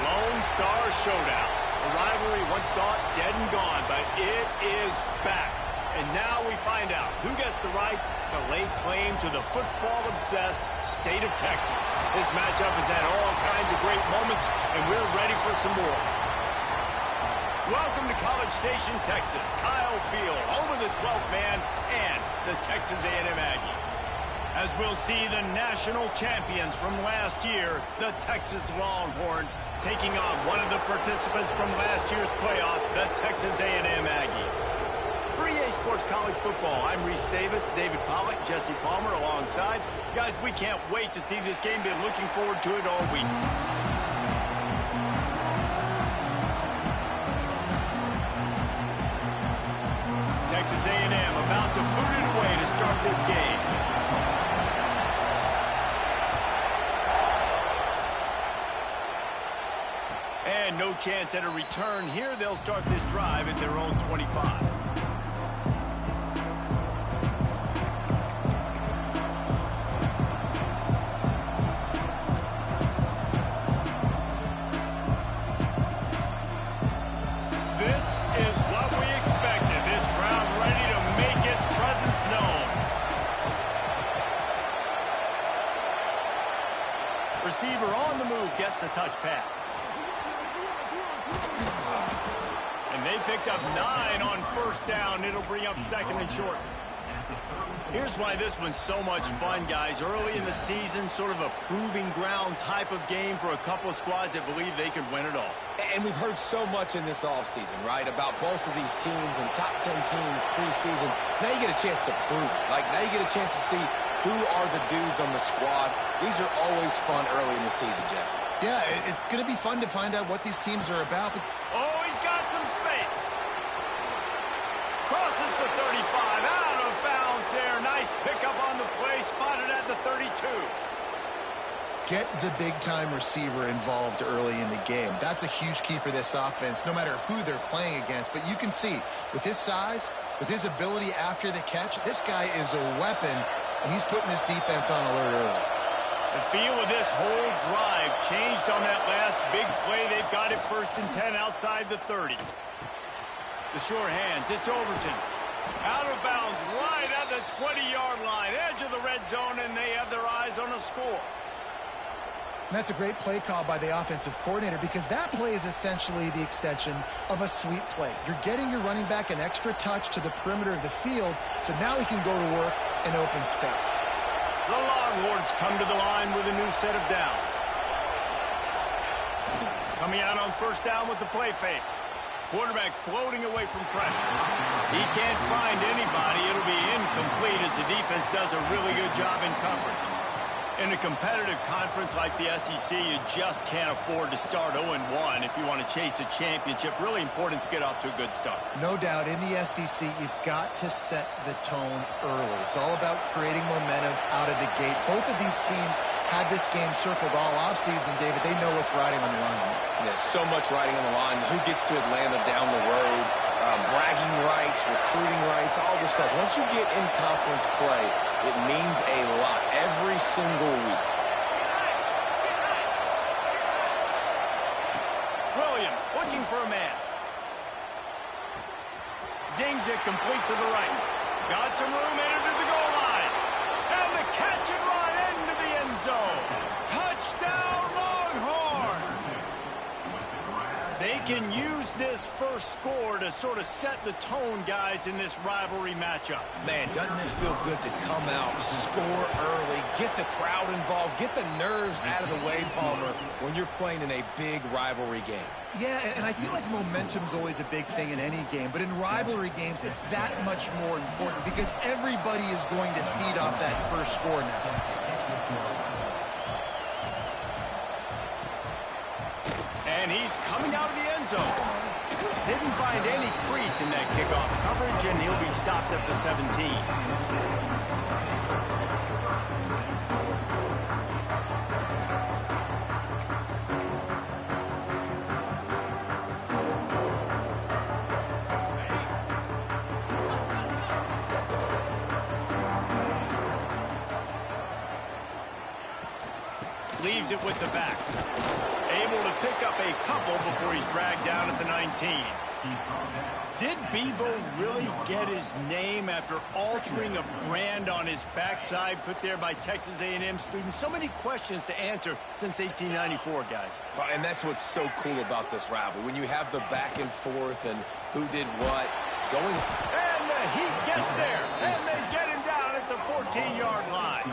Lone Star Showdown. A rivalry once thought dead and gone, but it is back. And now we find out who gets the right to lay claim to the football-obsessed state of Texas. This matchup has had all kinds of great moments, and we're ready for some more. Welcome to College Station, Texas. Kyle Field, home of the 12th man and the Texas A&M Aggies. As we'll see the national champions from last year, the Texas Longhorns, taking on one of the participants from last year's playoff, the Texas A&M Aggies. For EA Sports College Football, I'm Reese Davis, David Pollack, Jesse Palmer alongside. Guys, we can't wait to see this game. Been looking forward to it all week. Texas A&M about to boot it away to start this game. And no chance at a return here. They'll start this drive at their own 25. This is what we expected. This crowd ready to make its presence known. Receiver on the move gets the touch pass. And they picked up 9 on first down. It'll bring up second and short. Here's why this one's so much fun, guys. Early in the season, sort of a proving ground type of game for a couple of squads that believe they could win it all. And we've heard so much in this offseason, right, about both of these teams and top 10 teams preseason. Now you get a chance to prove it. Like, now you get a chance to see who are the dudes on the squad. These are always fun early in the season, Jesse. Yeah, it's going to be fun to find out what these teams are about. But oh, he's got some space. Crosses the 35, out of bounds there. Nice pickup on the play, spotted at the 32. Get the big-time receiver involved early in the game. That's a huge key for this offense, no matter who they're playing against. But you can see, with his size, with his ability after the catch, this guy is a weapon, and he's putting this defense on alert early. The feel of this whole drive changed on that last big play. They've got it 1st and 10 outside the 30. The sure hands, it's Overton. Out of bounds, right at the 20-yard line, edge of the red zone, and they have their eyes on a score. And that's a great play call by the offensive coordinator, because that play is essentially the extension of a sweep play. You're getting your running back an extra touch to the perimeter of the field, so now he can go to work in open space. The Longhorns come to the line with a new set of downs. Coming out on first down with the play fake. Quarterback floating away from pressure. He can't find anybody. It'll be incomplete as the defense does a really good job in coverage. In a competitive conference like the SEC, you just can't afford to start 0-1 if you want to chase a championship. Really important to get off to a good start. No doubt, in the SEC, you've got to set the tone early. It's all about creating momentum out of the gate. Both of these teams had this game circled all offseason, David. They know what's riding on the line. There's so much riding on the line. Who gets to Atlanta down the road? Bragging rights, recruiting rights, all this stuff. Once you get in conference play, it means a lot every single week. Williams looking for a man. Zings it complete to the right. Got some room, entered to the goal line. And the catch and run into the end zone. Touchdown Longhorns! They can use this first score to sort of set the tone, guys, in this rivalry matchup. Man, doesn't this feel good to come out, score early, get the crowd involved, get the nerves out of the way, Palmer, when you're playing in a big rivalry game? Yeah, and I feel like momentum's always a big thing in any game, but in rivalry games, it's that much more important because everybody is going to feed off that first score now. And he's coming out of the end zone. Didn't find any crease in that kickoff coverage, and he'll be stopped at the 17. Leaves it with the back. Able to to pick up a couple before he's dragged down at the 19. Did Bevo really get his name after altering a brand on his backside put there by Texas A&M students? So many questions to answer since 1894, guys. And that's what's so cool about this rivalry. When you have the back and forth and who did what, going... And the Heat gets there, and they get him down at the 14-yard line.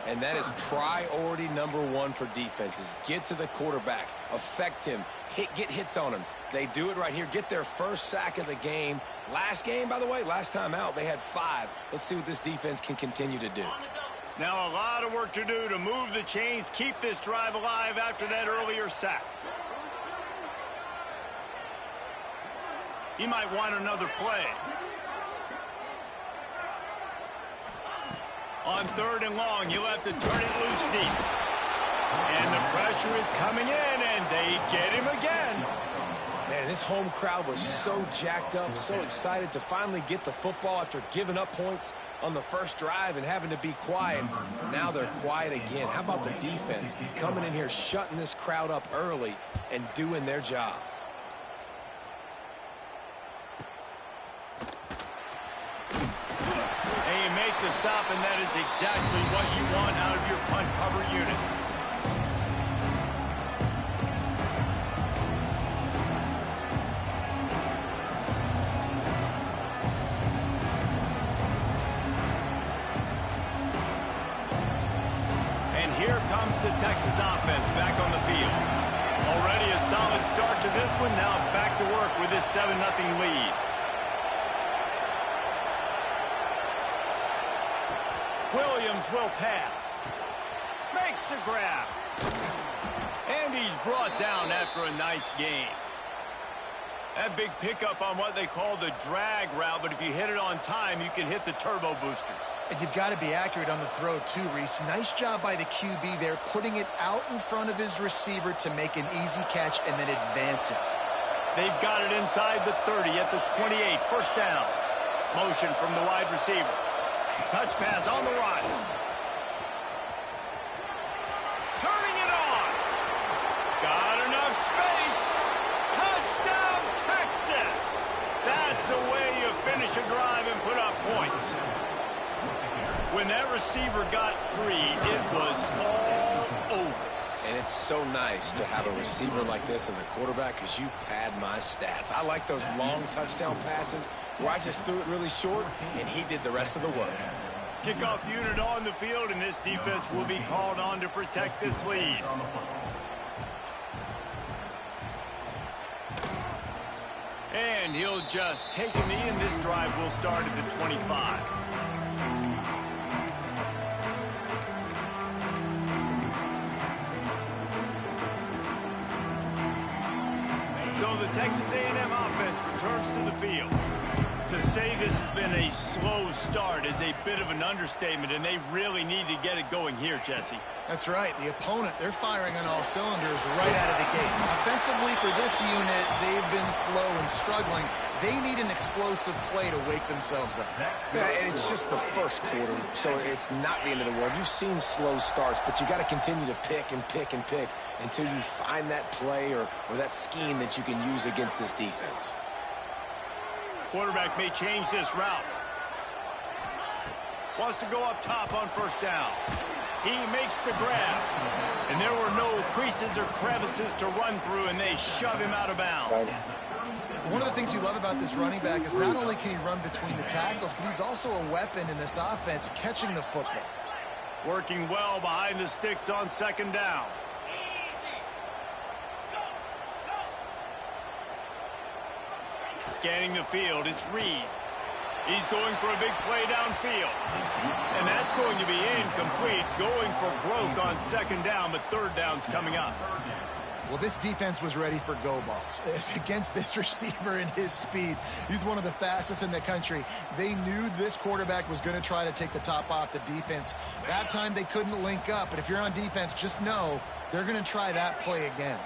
And that is priority number one for defenses. Get to the quarterback, affect him, get hits on him. They do it right here. Get their first sack of the game. Last game, by the way, last time out, they had 5. Let's see what this defense can continue to do. Now a lot of work to do to move the chains, keep this drive alive after that earlier sack. He might want another play. On 3rd and long, you'll have to turn it loose deep. And the pressure is coming in, and they get him again. Man, this home crowd was so jacked up, so excited to finally get the football after giving up points on the first drive and having to be quiet. Now they're quiet again. How about the defense coming in here, shutting this crowd up early and doing their job? And you make the stop, and that is exactly what you want out of your punt cover unit. Here comes the Texas offense back on the field. Already a solid start to this one. Now back to work with this 7-0 lead. Williams will pass. Makes the grab. And he's brought down after a nice gain. That big pickup on what they call the drag route, but if you hit it on time, you can hit the turbo boosters. And you've got to be accurate on the throw, too, Reese. Nice job by the QB there, putting it out in front of his receiver to make an easy catch and then advance it. They've got it inside the 30 at the 28. First down. Motion from the wide receiver. Touch pass on the run. Turning it on. Got enough space. Touchdown, Texas. That's the way you finish a drive and put up points. When that receiver got free, it was all over. And it's so nice to have a receiver like this as a quarterback because you pad my stats. I like those long touchdown passes where I just threw it really short and he did the rest of the work. Kickoff unit on the field, and this defense will be called on to protect this lead. And he'll just take a knee, and this drive will start at the 25. So the Texas A&M offense returns to the field. To say this has been a slow start is a bit of an understatement, and they really need to get it going here, Jesse. That's right. The opponent, they're firing on all cylinders right out of the gate. Offensively for this unit, they've been slow and struggling. They need an explosive play to wake themselves up. Yeah, and it's just the first quarter, so it's not the end of the world. You've seen slow starts, but you got to continue to pick and pick and pick until you find that play or that scheme that you can use against this defense. Quarterback may change this route. Wants to go up top on first down. He makes the grab. And there were no creases or crevices to run through, and they shove him out of bounds. One of the things you love about this running back is not only can he run between the tackles, but he's also a weapon in this offense, catching the football. Working well behind the sticks on second down. Scanning the field, it's Reed. He's going for a big play downfield. And that's going to be incomplete, going for broke on second down, but third down's coming up. Well, this defense was ready for go balls against this receiver and his speed. He's one of the fastest in the country. They knew this quarterback was going to try to take the top off the defense. That time they couldn't link up, but if you're on defense, just know they're going to try that play again.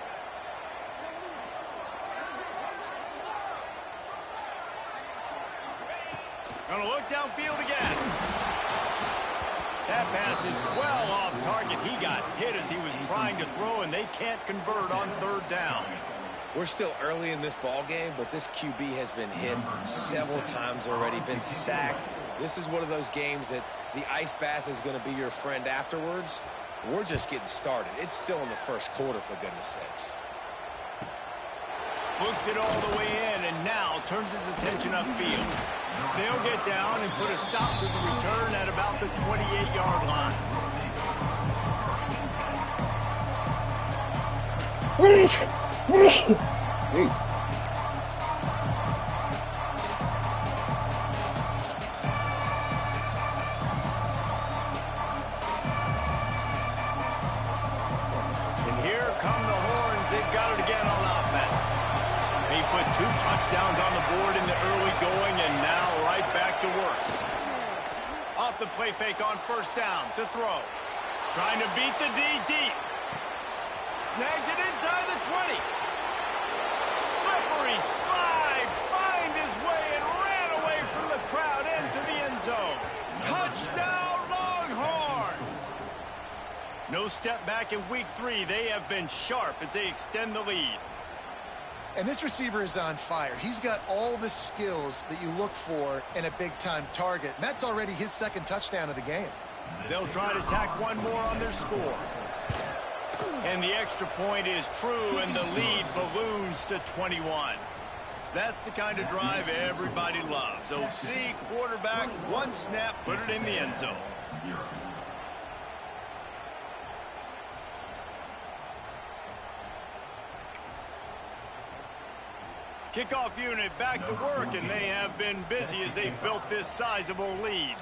Gonna look downfield again. That pass is well off target. He got hit as he was trying to throw, and they can't convert on third down. We're still early in this ball game, but this QB has been hit several times already, been sacked. This is one of those games that the ice bath is going to be your friend afterwards. We're just getting started. It's still in the first quarter, for goodness sakes. Looks it all the way in, and now turns his attention upfield. They'll get down and put a stop to the return at about the 28-yard line. And here come the horns. They've got it again on offense. He put 2 touchdowns on the board in the early going, and now right back to work. Off the play fake on first down to throw. Trying to beat the D deep. Snags it inside the 20. Slippery slide. Find his way and ran away from the crowd into the end zone. Touchdown, Longhorns! No step back in week 3. They have been sharp as they extend the lead. And this receiver is on fire. He's got all the skills that you look for in a big-time target. And that's already his second touchdown of the game. They'll try to tack one more on their score. And the extra point is true, and the lead balloons to 21. That's the kind of drive everybody loves. OC, quarterback, one snap, put it in the end zone. Kickoff unit back to work, and they have been busy as they've built this sizable lead.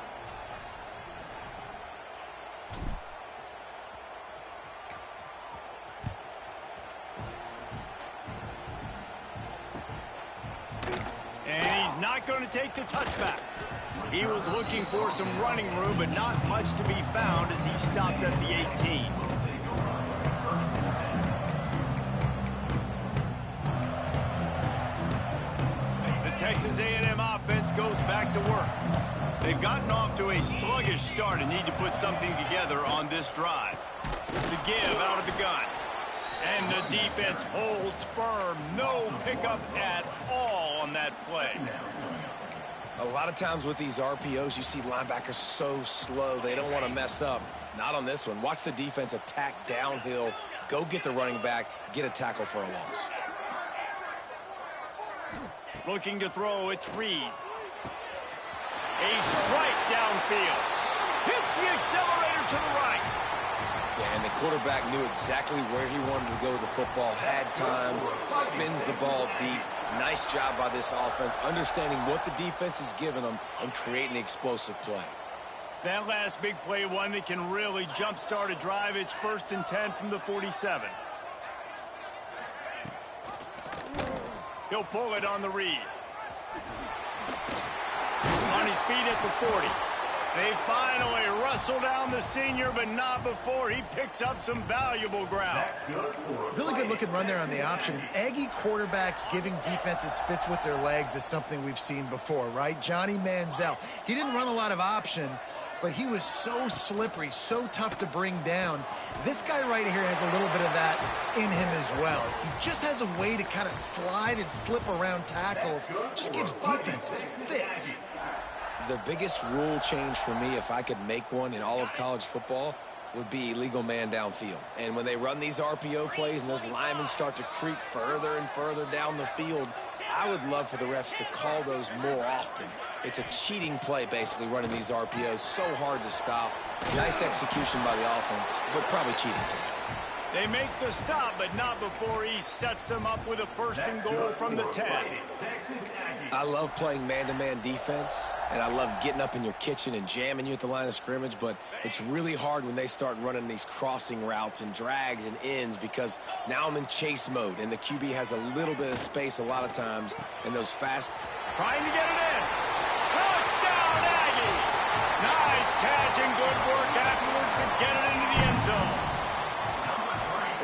And he's not going to take the touchback. He was looking for some running room, but not much to be found as he stopped at the 18. Texas A&M offense goes back to work. They've gotten off to a sluggish start and need to put something together on this drive. The give out of the gun. And the defense holds firm. No pickup at all on that play. A lot of times with these RPOs, you see linebackers so slow, they don't want to mess up. Not on this one. Watch the defense attack downhill, go get the running back, get a tackle for a loss. Looking to throw, it's Reed. A strike downfield. Hits the accelerator to the right. Yeah, and the quarterback knew exactly where he wanted to go with the football, had time, spins the ball deep. Nice job by this offense, understanding what the defense is giving them and creating the explosive play. That last big play, one that can really jumpstart a drive. It's 1st and 10 from the 47. He'll pull it on the read. On his feet at the 40. They finally wrestle down the senior, but not before he picks up some valuable ground. Really good looking run there on the option. Aggie quarterbacks giving defenses fits with their legs is something we've seen before, right? Johnny Manziel. He didn't run a lot of option, but he was so slippery, so tough to bring down. This guy right here has a little bit of that in him as well. He just has a way to kind of slide and slip around tackles. Just gives defenses fits. The biggest rule change for me, if I could make one in all of college football, would be illegal man downfield. And when they run these RPO plays and those linemen start to creep further and further down the field, I would love for the refs to call those more often. It's a cheating play, basically, running these RPOs. So hard to stop. Nice execution by the offense, but probably cheating too. They make the stop, but not before he sets them up with a 1st and goal from the 10. I love playing man-to-man defense, and I love getting up in your kitchen and jamming you at the line of scrimmage, but it's really hard when they start running these crossing routes and drags and ends because now I'm in chase mode, and the QB has a little bit of space a lot of times, and those fast... Trying to get it in. Touchdown, Aggie! Nice catch and good work afterwards to get it into the end zone.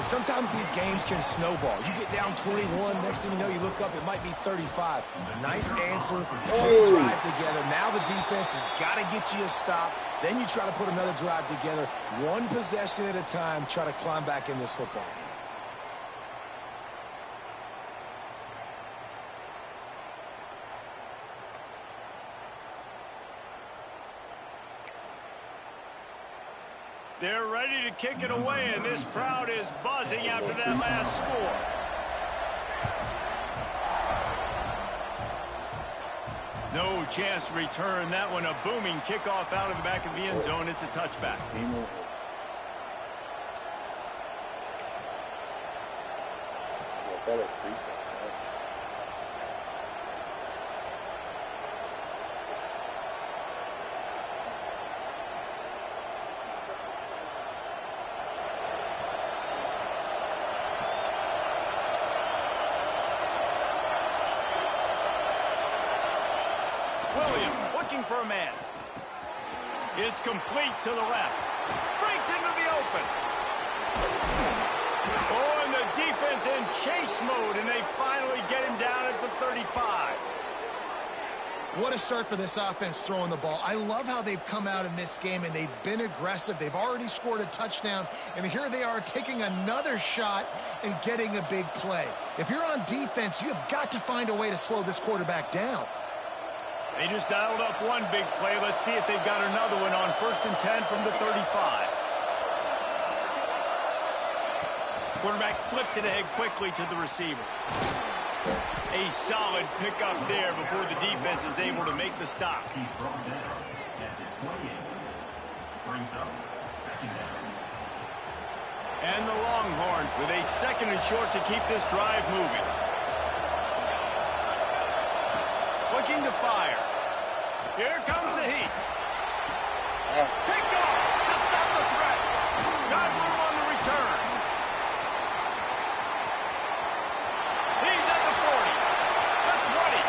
And sometimes these games can snowball. You get down 21, next thing you know, you look up, it might be 35. Nice answer, put the drive together. Now the defense has got to get you a stop. Then you try to put another drive together, one possession at a time, try to climb back in this football game. They're ready to kick it away, and this crowd is buzzing after that last score. No chance to return that one. A booming kickoff out of the back of the end zone. It's a touchback. Williams looking for a man. It's complete to the left. Breaks into the open. Oh, and the defense in chase mode, and they finally get him down at the 35. What a start for this offense throwing the ball. I love how they've come out in this game, and they've been aggressive. They've already scored a touchdown, and here they are taking another shot and getting a big play. If you're on defense, you have got to find a way to slow this quarterback down. They just dialed up one big play. Let's see if they've got another one on 1st and 10 from the 35. Quarterback flips it ahead quickly to the receiver. A solid pickup there before the defense is able to make the stop. And the Longhorns with a 2nd and short to keep this drive moving. Looking to fire. Here comes the heat. Picked off to stop the threat. Got room on the return. He's at the 40, the 20,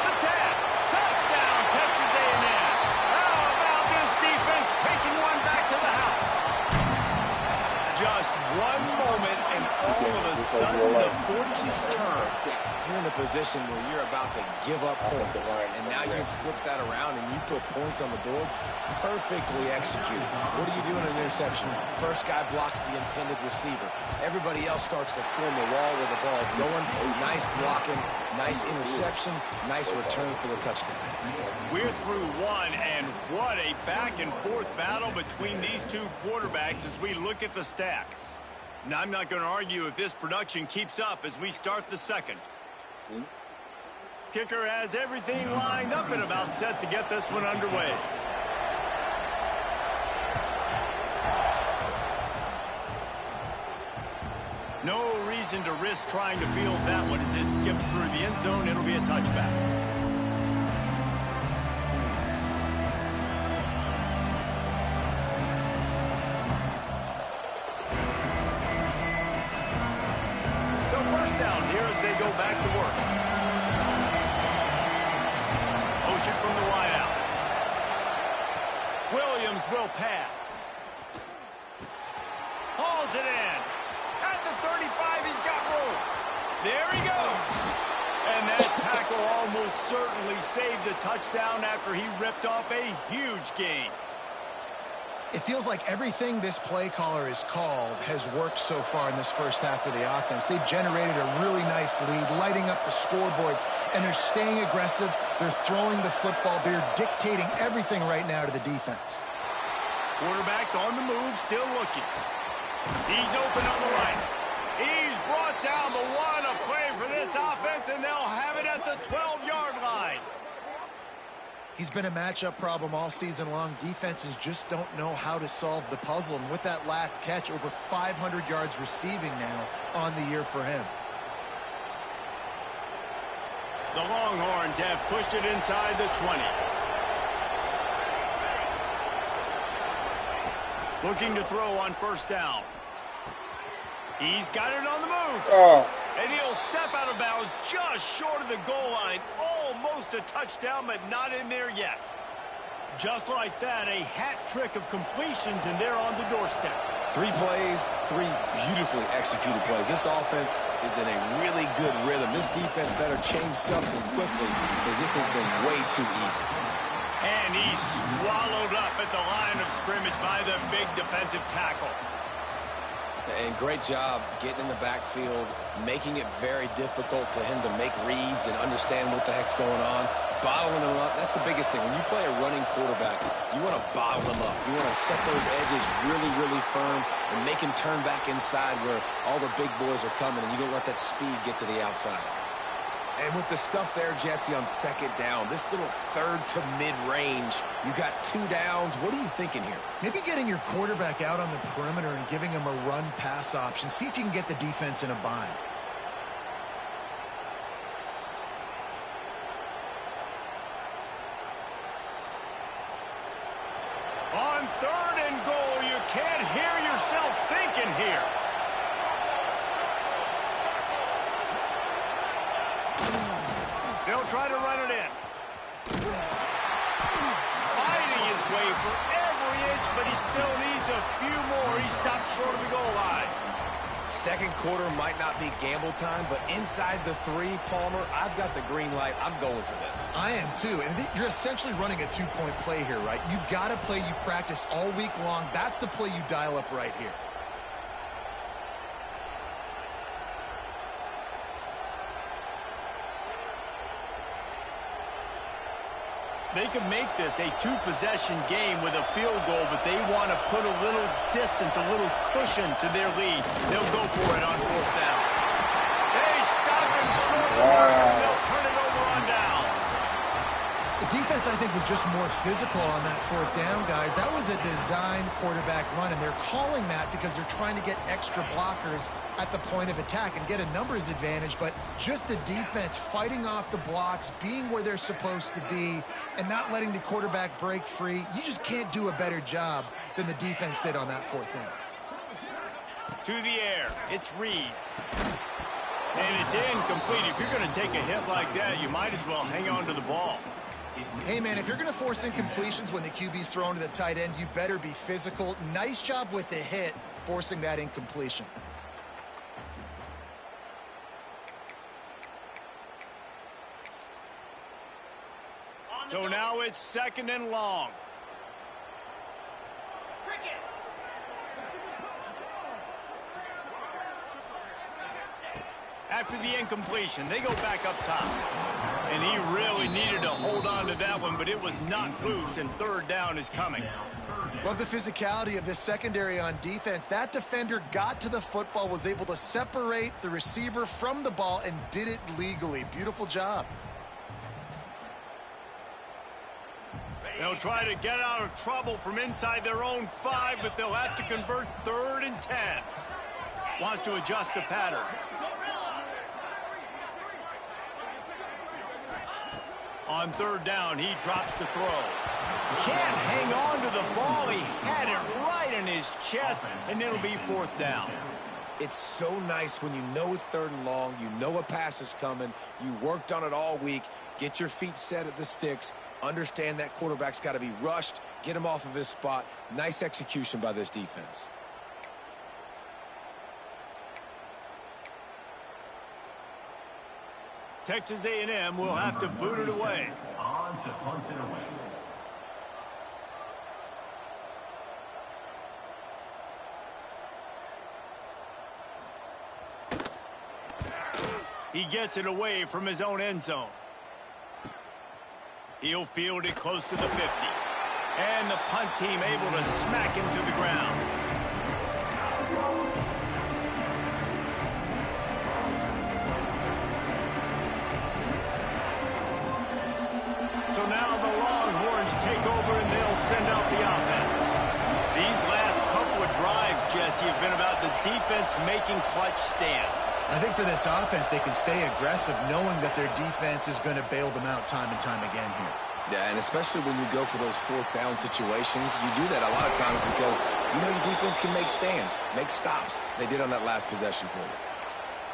the 10. Touchdown, Texas A&M. How about this defense taking one back to the house? Just one moment, and all of a sudden the fortunes turn. You're in a position where you're about to give up points, and now you flip that around and you put points on the board. Perfectly executed. What do you do in an interception? First guy blocks the intended receiver. Everybody else starts to form a wall where the ball's going. Nice blocking, nice interception, nice return for the touchdown. We're through one, and what a back-and-forth battle between these two quarterbacks as we look at the stats. Now, I'm not going to argue if this production keeps up as we start the second. Kicker has everything lined up and about set to get this one underway. No reason to risk trying to field that one as it skips through the end zone. It'll be a touchback. Back to work. Motion from the wide out. Williams will pass. Hauls it in. At the 35, he's got room. There he goes. And that tackle almost certainly saved a touchdown after he ripped off a huge gain. It feels like everything this play caller has called has worked so far in this first half of the offense. They've generated a really nice lead, lighting up the scoreboard, and they're staying aggressive. They're throwing the football. They're dictating everything right now to the defense. Quarterback on the move, still looking. He's open on the right. He's brought down the one, a play for this offense, and they'll have it at the 12-yard line. He's been a matchup problem all season long. Defenses just don't know how to solve the puzzle. And with that last catch, over 500 yards receiving now on the year for him. The Longhorns have pushed it inside the 20. Looking to throw on 1st down. He's got it on the move. And he'll step out of bounds just short of the goal line. Almost a touchdown, but not in there yet. Just like that, a hat trick of completions, and they're on the doorstep. 3 plays, 3 beautifully executed plays. This offense is in a really good rhythm. This defense better change something quickly because this has been way too easy. And he's swallowed up at the line of scrimmage by the big defensive tackle. And great job getting in the backfield, making it very difficult to him to make reads and understand what the heck's going on. Bottling him up, that's the biggest thing. When you play a running quarterback, you want to bottle him up. You want to set those edges really, really firm and make him turn back inside where all the big boys are coming, and you don't let that speed get to the outside. And with the stuff there, Jesse, on second down, this little third to mid-range, you got 2 downs. What are you thinking here? Maybe getting your quarterback out on the perimeter and giving him a run-pass option. See if you can get the defense in a bind. On 3rd and goal, you can't hear yourself thinking here. They'll try to run it in. Fighting his way for every inch, but he still needs a few more. He stopped short of the goal line. Second quarter might not be gamble time, but inside the 3, Palmer, I've got the green light. I'm going for this. I am too, and you're essentially running a 2-point play here, right? You've got a play you practice all week long. That's the play you dial up right here. They can make this a 2-possession game with a field goal, but they want to put a little distance, a little cushion to their lead. They'll go for it on 4th down. They stop him short of the mark, and they'll turn it over on downs. The defense, I think, was just more physical on that 4th down, guys. That was a designed quarterback run, and they're calling that because they're trying to get extra blockers at the point of attack and get a numbers advantage, but just the defense fighting off the blocks, being where they're supposed to be, and not letting the quarterback break free. You just can't do a better job than the defense did on that 4th down. To the air, it's Reed. And it's incomplete. If you're going to take a hit like that, you might as well hang on to the ball. Hey, man, if you're going to force incompletions when the QB's thrown to the tight end, you better be physical. Nice job with the hit, forcing that incompletion. So now it's 2nd and long. After the incompletion, they go back up top. And he really needed to hold on to that one, but it was not loose, and 3rd down is coming. Love the physicality of this secondary on defense. That defender got to the football, was able to separate the receiver from the ball, and did it legally. Beautiful job. They'll try to get out of trouble from inside their own 5, but they'll have to convert 3rd and 10. Wants to adjust the pattern. On 3rd down, he drops to throw. Can't hang on to the ball. He had it right in his chest, and it'll be 4th down. It's so nice when you know it's 3rd and long, you know a pass is coming, you worked on it all week, get your feet set at the sticks, understand that quarterback's got to be rushed, get him off of his spot. Nice execution by this defense. Texas A&M will have to boot it away. On to punt it away. He gets it away from his own end zone. He'll field it close to the 50. And the punt team able to smack him to the ground. So now the Longhorns take over and they'll send out the offense. These last couple of drives, Jesse, have been about the defense making clutch stand. I think for this offense, they can stay aggressive knowing that their defense is going to bail them out time and time again here. Yeah, and especially when you go for those 4th down situations, you do that a lot of times because you know your defense can make stands, make stops. They did on that last possession for you.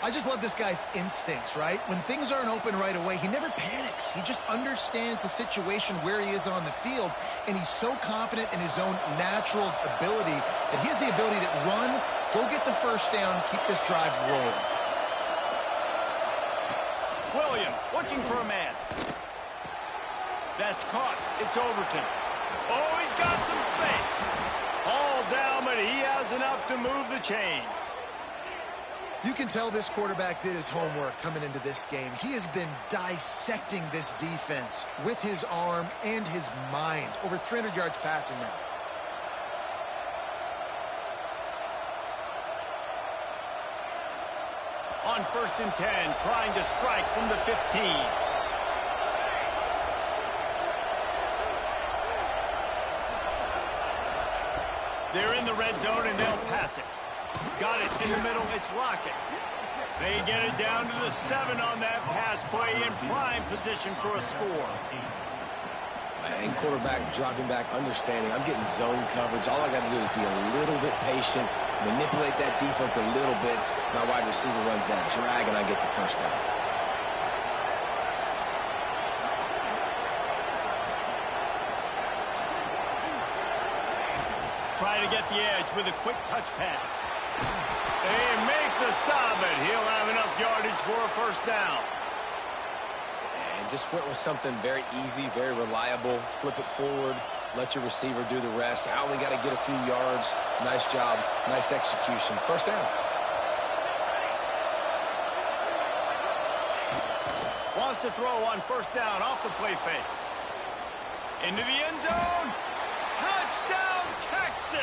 I just love this guy's instincts, right? When things aren't open right away, he never panics. He just understands the situation where he is on the field, and he's so confident in his own natural ability that he has the ability to run, go get the first down, keep this drive rolling. Williams looking for a man. That's caught. It's Overton. Oh, he's got some space. All down, but he has enough to move the chains. You can tell this quarterback did his homework coming into this game. He has been dissecting this defense with his arm and his mind. Over 300 yards passing now. On 1st and 10, trying to strike from the 15. They're in the red zone, and they'll pass it. Got it in the middle. It's Lockett. They get it down to the 7 on that pass play in prime position for a score. And quarterback dropping back, understanding I'm getting zone coverage. All I got to do is be a little bit patient, manipulate that defense a little bit. My wide receiver runs that drag, and I get the first down. Try to get the edge with a quick touch pass. They make the stop, and he'll have enough yardage for a first down. And just went with something very easy, very reliable. Flip it forward, let your receiver do the rest. I only got to get a few yards. Nice job, nice execution. First down. Wants to throw on 1st down off the play fake. Into the end zone. Touchdown, Texas!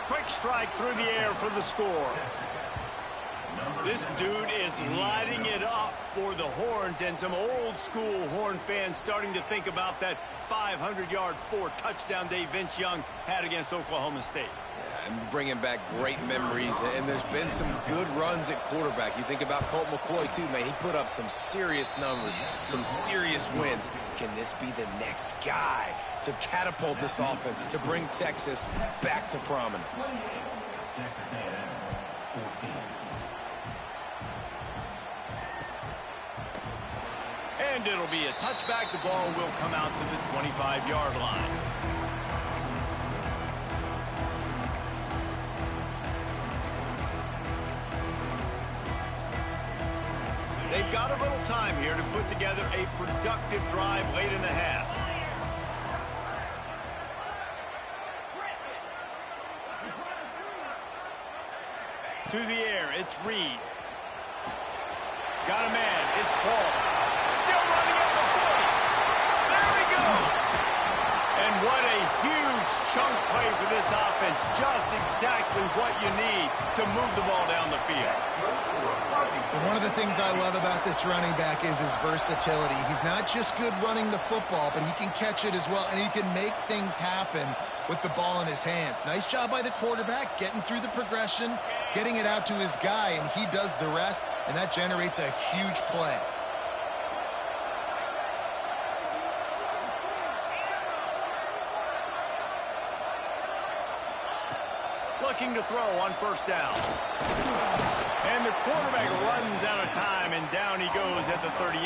Quick strike through the air for the score. This dude is lighting it up for the Horns, and some old-school Horn fans starting to think about that 500-yard, 4-touchdown day Vince Young had against Oklahoma State. I'm bringing back great memories, and there's been some good runs at quarterback. You think about Colt McCoy, too, man. He put up some serious numbers, some serious wins. Can this be the next guy to catapult this offense, to bring Texas back to prominence? Texas A&M, 14. And it'll be a touchback. The ball will come out to the 25-yard line. They've got a little time here to put together a productive drive late in the half. To the air, it's Reed. Got a man, it's Paul. Still running at the 40. There he goes. And what a huge chunk play for this offense. Just exactly what you need to move the ball down the field. And one of the things I love about this running back is his versatility. He's not just good running the football, but he can catch it as well, and he can make things happen with the ball in his hands. Nice job by the quarterback, getting through the progression, getting it out to his guy, and he does the rest, and that generates a huge play. Looking to throw on 1st down. And the quarterback runs out of time, and down he goes at the 38.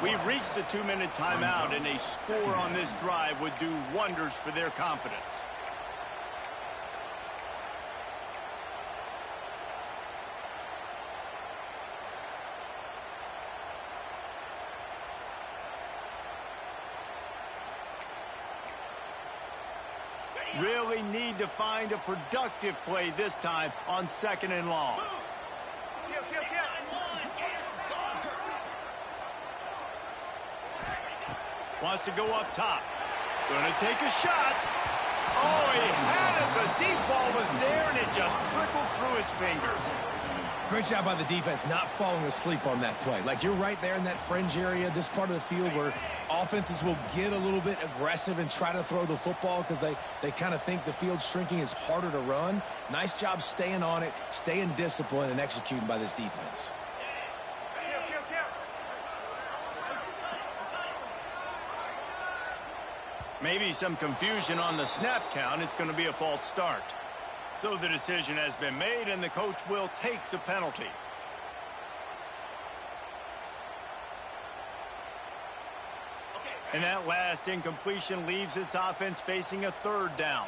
We've reached the 2-minute timeout, and a score on this drive would do wonders for their confidence. Really need to find a productive play this time on 2nd and long. Wants to go up top. Gonna take a shot. Oh, he had it. The deep ball was there, and it just trickled through his fingers. Great job by the defense not falling asleep on that play. Like, you're right there in that fringe area, this part of the field where offenses will get a little bit aggressive and try to throw the football because they kind of think the field's shrinking, is harder to run. Nice job staying on it, staying disciplined, and executing by this defense. Maybe some confusion on the snap count. It's going to be a false start. So the decision has been made, and the coach will take the penalty. And that last incompletion leaves this offense facing a third down.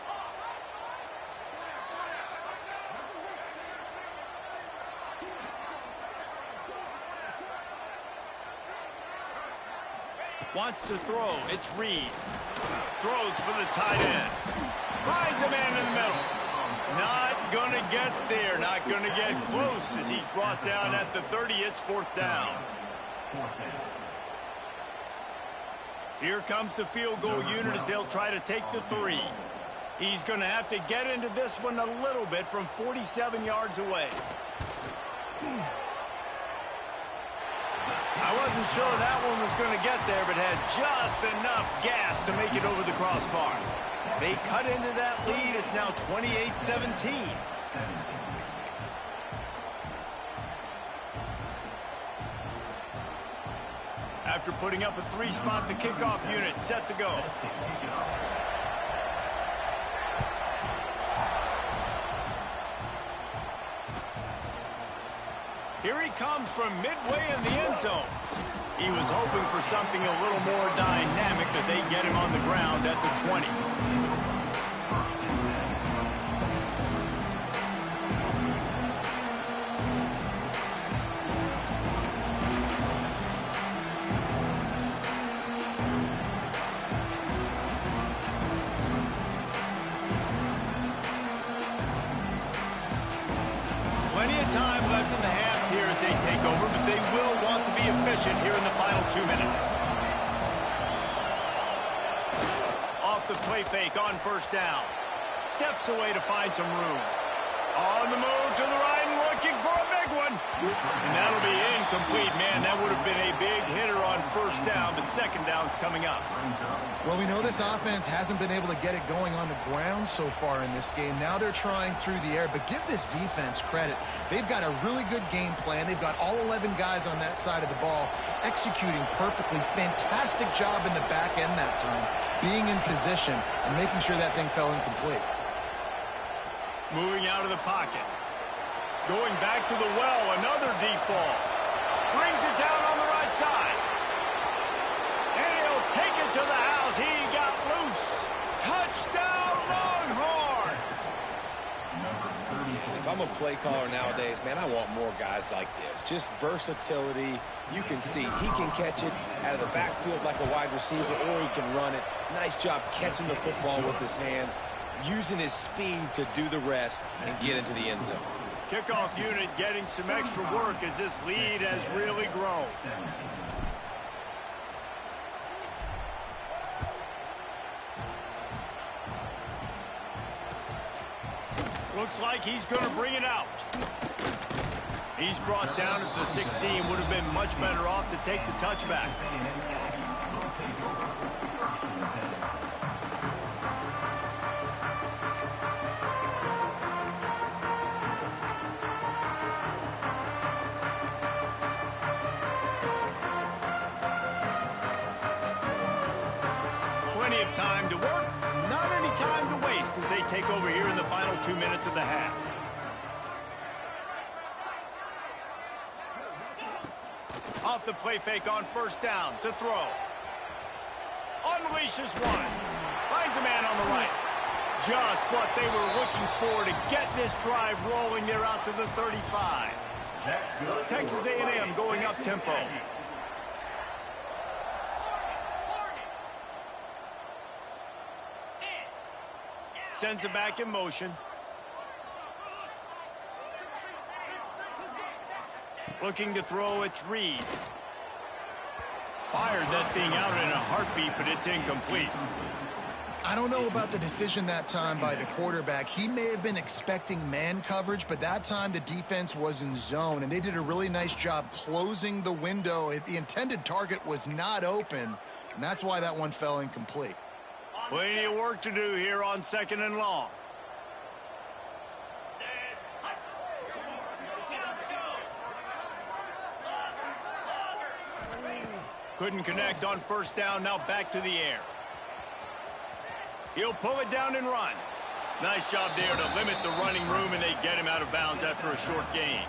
Wants to throw. It's Reed. Throws for the tight end. Finds a man in the middle. Not going to get there. Not going to get close as he's brought down at the 30. It's fourth down. Here comes the field goal unit as they'll try to take the 3. He's going to have to get into this one a little bit from 47 yards away. I wasn't sure that one was going to get there, but had just enough gas to make it over the crossbar. They cut into that lead. It's now 28-17. After putting up a 3-spot, the kickoff unit set to go. Here he comes from midway in the end zone. He was hoping for something a little more dynamic, but they get him on the ground at the 20. Plenty of time left in the half here as they take over, but they will want to be efficient here in the final 2 minutes. Off the play fake on first down. Steps away to find some room. On the move to the right and looking for a big one. And that'll be incomplete, man. That would have been a big hitter on first down, but second down's coming up. Well, we know this offense hasn't been able to get it going on the ground so far in this game. Now they're trying through the air, but give this defense credit. They've got a really good game plan. They've got all 11 guys on that side of the ball executing perfectly. Fantastic job in the back end that time, being in position and making sure that thing fell incomplete. Moving out of the pocket. Going back to the well, another deep ball. Brings it down on the right side. And he'll take it to the house. He got loose. Touchdown, Longhorns! If I'm a play caller nowadays, man, I want more guys like this. Just versatility. You can see he can catch it out of the backfield like a wide receiver, or he can run it. Nice job catching the football with his hands, using his speed to do the rest and get into the end zone. Kickoff unit getting some extra work as this lead has really grown. Looks like he's going to bring it out. He's brought down at the 16. Would have been much better off to take the touchback. Plenty of time to work, not any time to waste as they take over here in the final 2 minutes of the half. Off the play fake on first down to throw. Unleashes one. Finds a man on the right. Just what they were looking for to get this drive rolling. They're out to the 35. Texas A&M going up tempo. Sends it back in motion. Looking to throw, it's Reed. Fired that thing out in a heartbeat, but it's incomplete. I don't know about the decision that time by the quarterback. He may have been expecting man coverage, but that time the defense was in zone, and they did a really nice job closing the window. The intended target was not open, and that's why that one fell incomplete. Plenty of work to do here on second and long. Couldn't connect on first down, now back to the air. He'll pull it down and run. Nice job there to limit the running room, and they get him out of bounds after a short gain.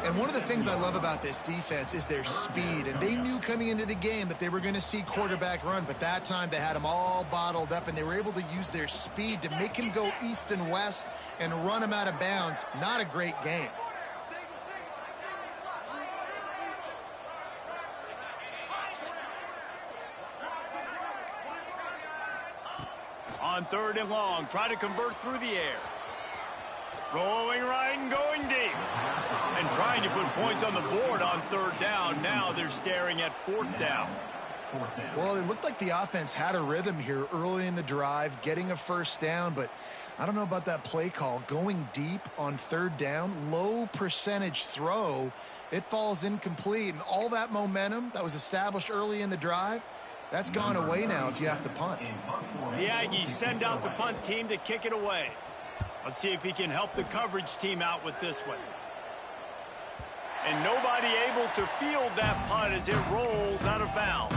And one of the things I love about this defense is their speed. And they knew coming into the game that they were going to see quarterback run. But that time they had him all bottled up, and they were able to use their speed to make him go east and west and run him out of bounds. Not a great game. On 3rd and long, try to convert through the air. Rolling right and going deep. And trying to put points on the board on 3rd down. Now they're staring at 4th down. Well, it looked like the offense had a rhythm here early in the drive, getting a 1st down, but I don't know about that play call. Going deep on 3rd down, low percentage throw, it falls incomplete, and all that momentum that was established early in the drive, that's gone away now if you have to punt. The Aggies send out the punt team to kick it away. Let's see if he can help the coverage team out with this one. And nobody able to field that punt as it rolls out of bounds.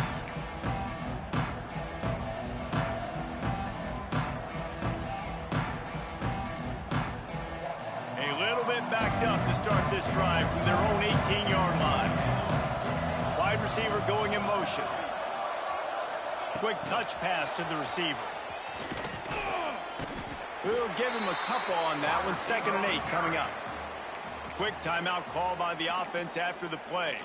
A little bit backed up to start this drive from their own 18-yard line. Wide receiver going in motion. Quick touch pass to the receiver. We'll give him a couple on that one. 2nd and 8 coming up. Quick timeout call by the offense after the play.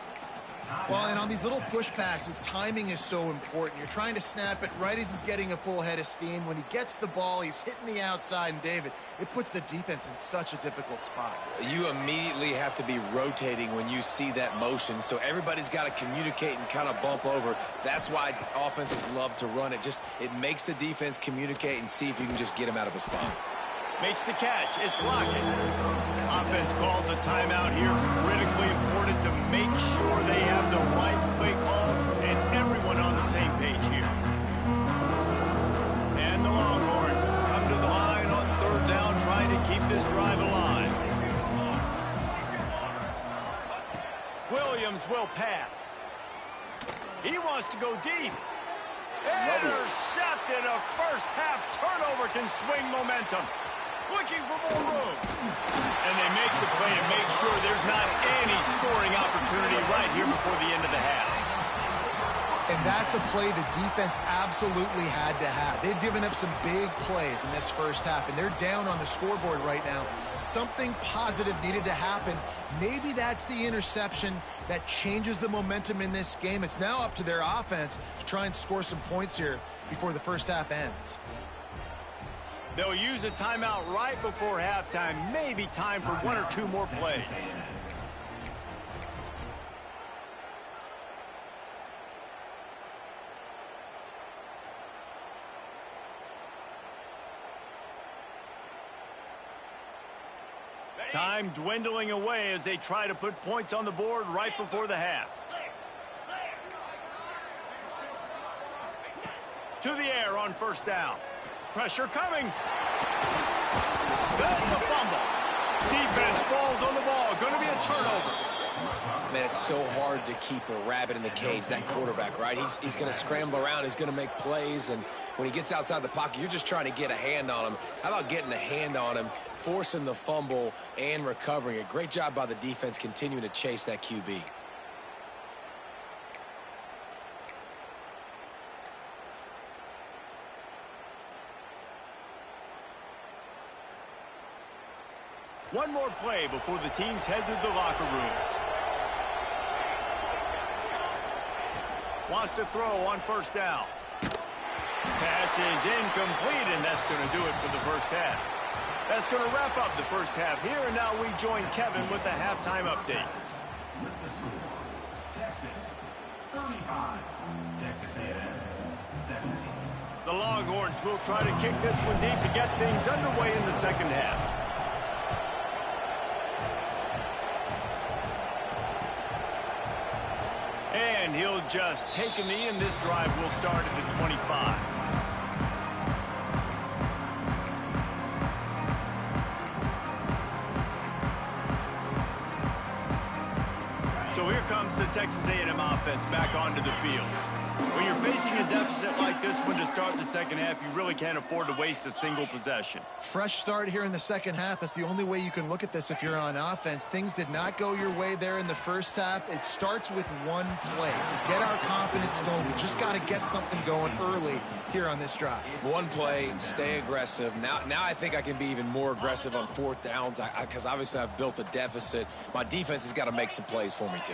Well, and on these little push passes, timing is so important. You're trying to snap it right as he's getting a full head of steam. When he gets the ball, he's hitting the outside, and David, it puts the defense in such a difficult spot. You immediately have to be rotating when you see that motion, so everybody's got to communicate and kind of bump over. That's why offenses love to run it. It makes the defense communicate and see if you can just get him out of a spot. Makes the catch. It's Lockett. Offense calls a timeout here. Critically important to make sure they have the right play call and everyone on the same page here. And the Longhorns come to the line on 3rd down, trying to keep this drive alive. Williams will pass. He wants to go deep. Intercepted. A first-half turnover can swing momentum. Looking for more room. And they make the play to make sure there's not any scoring opportunity right here before the end of the half. And that's a play the defense absolutely had to have. They've given up some big plays in this 1st half, and they're down on the scoreboard right now. Something positive needed to happen. Maybe that's the interception that changes the momentum in this game. It's now up to their offense to try and score some points here before the 1st half ends. They'll use a timeout right before halftime. Maybe time for 1 or 2 more plays. Time dwindling away as they try to put points on the board right before the half. To the air on 1st down. Pressure coming. That's a fumble. Defense falls on the ball. Going to be a turnover. Man, it's so hard to keep a rabbit in the cage, that quarterback, right? He's going to scramble around. He's going to make plays, and when he gets outside the pocket, you're just trying to get a hand on him. How about getting a hand on him, forcing the fumble, and recovering it? Great job by the defense continuing to chase that QB. One more play before the teams head to the locker rooms. Wants to throw on 1st down. Pass is incomplete, and that's going to do it for the 1st half. That's going to wrap up the 1st half here, and now we join Kevin with the halftime update. Texas 35, Texas A&M 17. The Longhorns will try to kick this one deep to get things underway in the 2nd half. And he'll just take a knee, and this drive will start at the 25. So here comes the Texas A&M offense back onto the field. When you're facing a deficit like this one to start the second half, you really can't afford to waste a single possession. Fresh start here in the second half. That's the only way you can look at this if you're on offense. Things did not go your way there in the first half. It starts with one play. To get our confidence going, we just got to get something going early here on this drive. One play, stay aggressive. Now I think I can be even more aggressive on fourth downs because obviously I've built a deficit. My defense has got to make some plays for me too.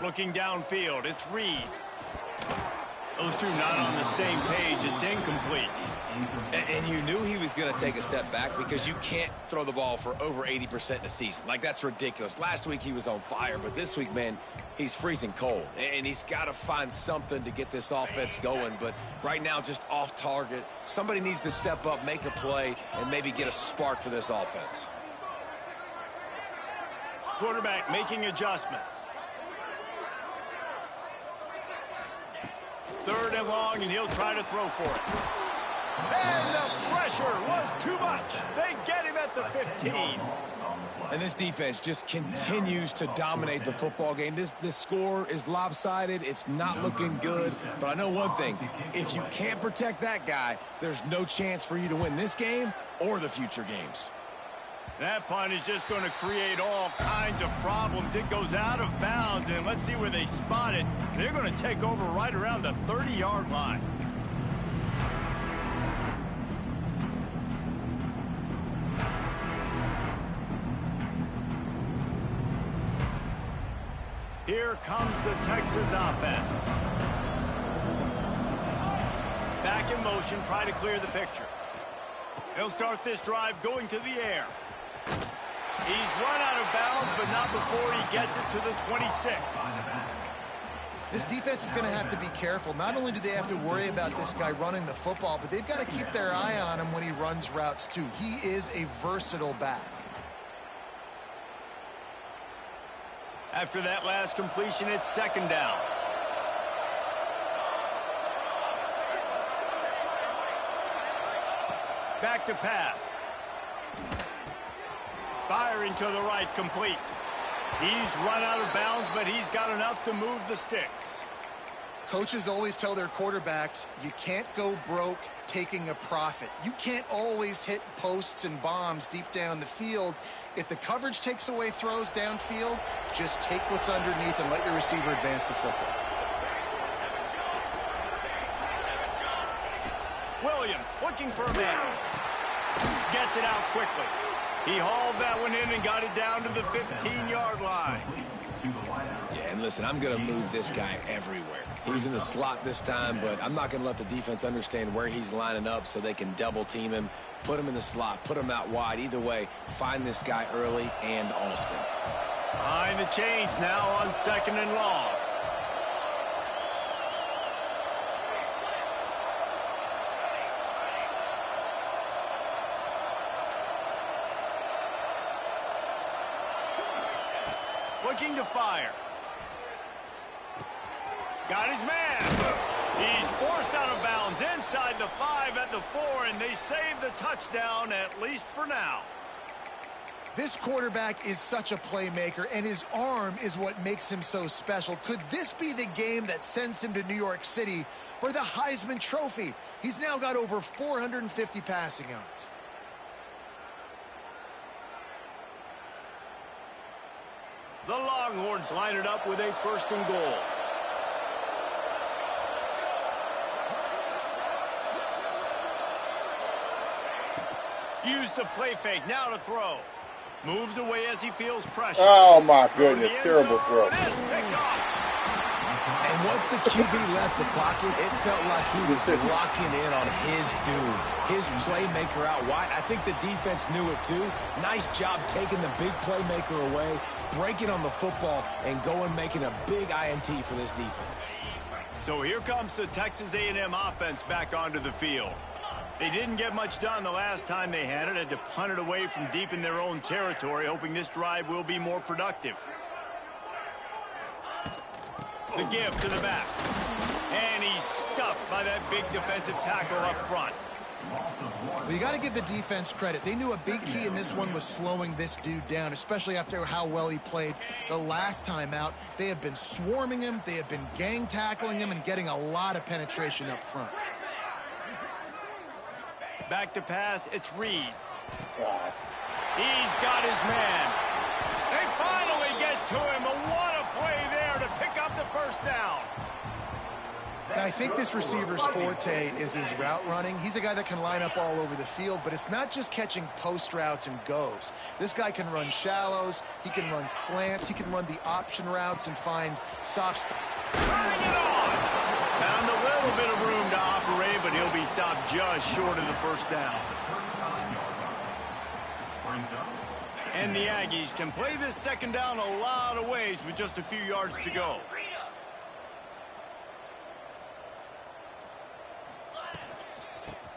Looking downfield, it's Reed. Those two not on the same page. It's incomplete. And you knew he was going to take a step back because you can't throw the ball for over 80% in a season. Like, that's ridiculous. Last week he was on fire, but this week, man, he's freezing cold. And he's got to find something to get this offense going. But right now, just off target. Somebody needs to step up, make a play, and maybe get a spark for this offense. Quarterback making adjustments. Third and long, and he'll try to throw for it. And the pressure was too much. They get him at the 15. And this defense just continues to dominate the football game. This score is lopsided. It's not looking good. But I know one thing. If you can't protect that guy, there's no chance for you to win this game or the future games. That punt is just going to create all kinds of problems. It goes out of bounds, and let's see where they spot it. They're going to take over right around the 30-yard line. Here comes the Texas offense. Back in motion, try to clear the picture. They'll start this drive going to the air. He's run out of bounds, but not before he gets it to the 26. This defense is going to have to be careful. Not only do they have to worry about this guy running the football, but they've got to keep their eye on him when he runs routes too. He is a versatile back. After that last completion, it's second down. Back to pass. Firing to the right, complete. He's run out of bounds, but he's got enough to move the sticks. Coaches always tell their quarterbacks, you can't go broke taking a profit. You can't always hit posts and bombs deep down the field. If the coverage takes away throws downfield, just take what's underneath and let your receiver advance the football. Williams looking for a man. Gets it out quickly. He hauled that one in and got it down to the 15-yard line. Yeah, and listen, I'm going to move this guy everywhere. He's in the slot this time, but I'm not going to let the defense understand where he's lining up so they can double team him, put him in the slot, put him out wide. Either way, find this guy early and often. Behind the chains now on second and long. Looking to fire. Got his man. He's forced out of bounds inside the 5 at the 4, and they save the touchdown, at least for now. This quarterback is such a playmaker, and his arm is what makes him so special. Could this be the game that sends him to New York City for the Heisman Trophy? He's now got over 450 passing yards. The Longhorns line it up with a first and goal. Use the play fake, now to throw. Moves away as he feels pressure. Oh, my goodness. Terrible throw. And once the QB left the pocket, it felt like he was locking in on his dude, his playmaker out wide. I think the defense knew it too. Nice job taking the big playmaker away, breaking on the football, and going making a big INT for this defense. So here comes the Texas A&M offense back onto the field. They didn't get much done the last time they had it. Had to punt it away from deep in their own territory, hoping this drive will be more productive. The give to the back. And he's stuffed by that big defensive tackle up front. Well, you got to give the defense credit. They knew a big key in this one was slowing this dude down, especially after how well he played the last time out. They have been swarming him. They have been gang tackling him and getting a lot of penetration up front. Back to pass, it's Reed. He's got his man. They finally get to him. What a play there to pick up the first down. And I think this receiver's forte is his route running. He's a guy that can line up all over the field, but it's not just catching post routes and goes. This guy can run shallows, he can run slants, he can run the option routes and find soft spots. Turning it on. Found a little bit of room to operate, but he'll be stopped just short of the first down. And the Aggies can play this second down a lot of ways with just a few yards to go.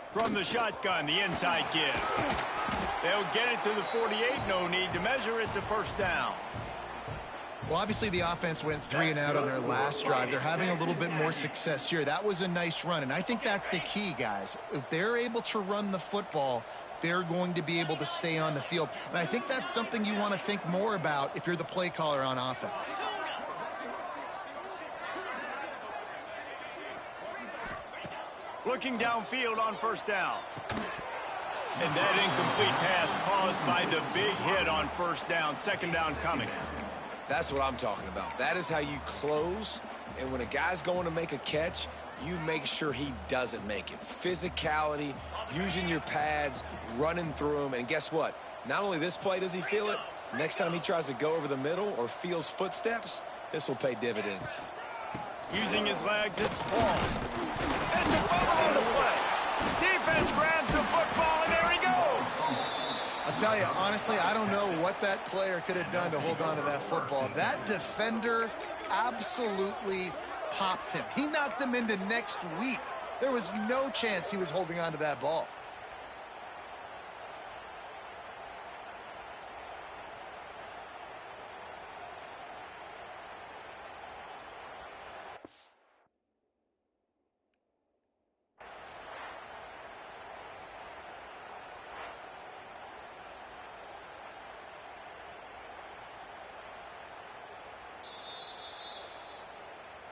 From the shotgun, the inside give. They'll get it to the 48. No need to measure. It's a first down. Well, obviously the offense went 3 and out on their last drive. They're having a little bit more success here. That was a nice run, and I think that's the key, guys. If they're able to run the football, they're going to be able to stay on the field. And I think that's something you want to think more about if you're the play caller on offense. Looking downfield on first down. And that incomplete pass caused by the big hit on first down. Second down coming. That's what I'm talking about. That is how you close. And when a guy's going to make a catch, you make sure he doesn't make it. Physicality, using your pads, running through them. And guess what? Not only this play does he feel it, next time he tries to go over the middle or feels footsteps, this will pay dividends. Using his legs, it's Paul. It's a fumble on the play. Defense grabs the football, and there he goes. I'll tell you, honestly, I don't know what that player could have done to hold on to that football. That defender absolutely popped him. He knocked him into next week. There was no chance he was holding on to that ball.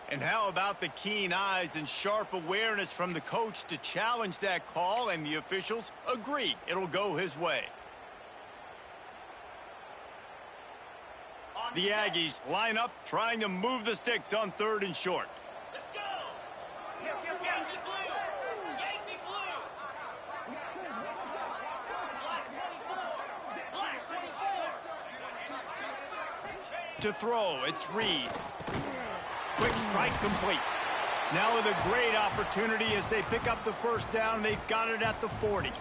And how about the keen eyes and sharp awareness from the coach to challenge that call, and the officials agree it'll go his way. The Aggies line up trying to move the sticks on 3rd and short. Let's go! Yankee blue! Yankee blue! Black 24! Black 24! To throw, it's Reed. Quick strike complete. Now with a great opportunity as they pick up the first down. They've got it at the 40.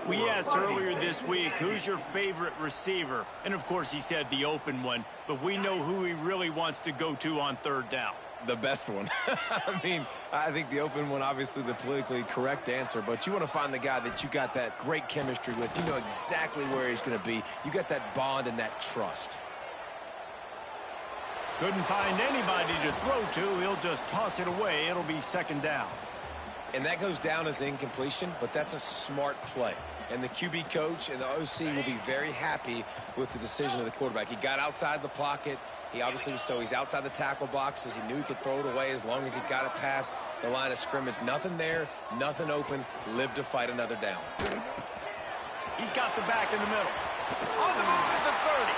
We asked earlier this week, who's your favorite receiver? And of course he said the open one, but we know who he really wants to go to on 3rd down. The best one. I mean, I think the open one, obviously the politically correct answer, but you want to find the guy that you got that great chemistry with. You know exactly where he's going to be. You got that bond and that trust. Couldn't find anybody to throw to. He'll just toss it away. It'll be 2nd down. And that goes down as incompletion, but that's a smart play. And the QB coach and the OC will be very happy with the decision of the quarterback. He got outside the pocket. He obviously was he's outside the tackle boxes. He knew he could throw it away as long as he got it past the line of scrimmage. Nothing there, nothing open. Live to fight another down. He's got the back in the middle. On the move at the 30.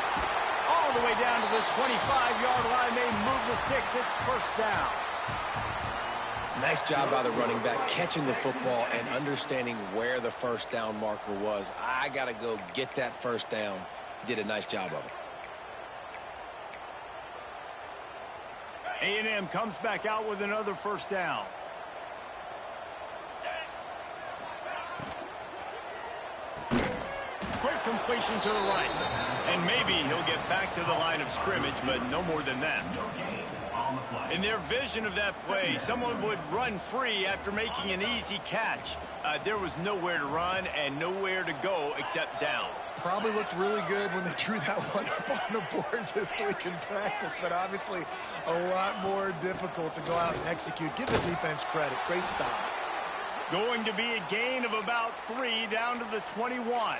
All the way down to the 25-yard line. They move the sticks. It's first down. Nice job by the running back, catching the football and understanding where the first down marker was. I got to go get that first down. He did a nice job of it. A&M comes back out with another first down. Quick completion to the right. And maybe he'll get back to the line of scrimmage, but no more than that. In their vision of that play, someone would run free after making an easy catch. There was nowhere to run and nowhere to go except down. Probably looked really good when they drew that one up on the board this week in practice, but obviously a lot more difficult to go out and execute. Give the defense credit. Great stop. Going to be a gain of about 3 down to the 21.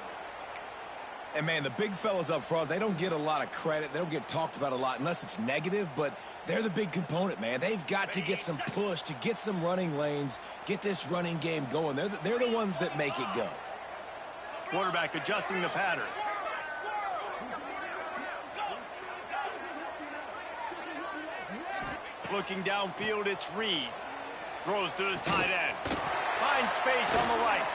And, man, the big fellas up front, they don't get a lot of credit. They don't get talked about a lot unless it's negative, but they're the big component, man. They've got to get some push, to get some running lanes, get this running game going. They're the ones that make it go. Quarterback adjusting the pattern. Looking downfield, it's Reed. Throws to the tight end. Finds space on the right.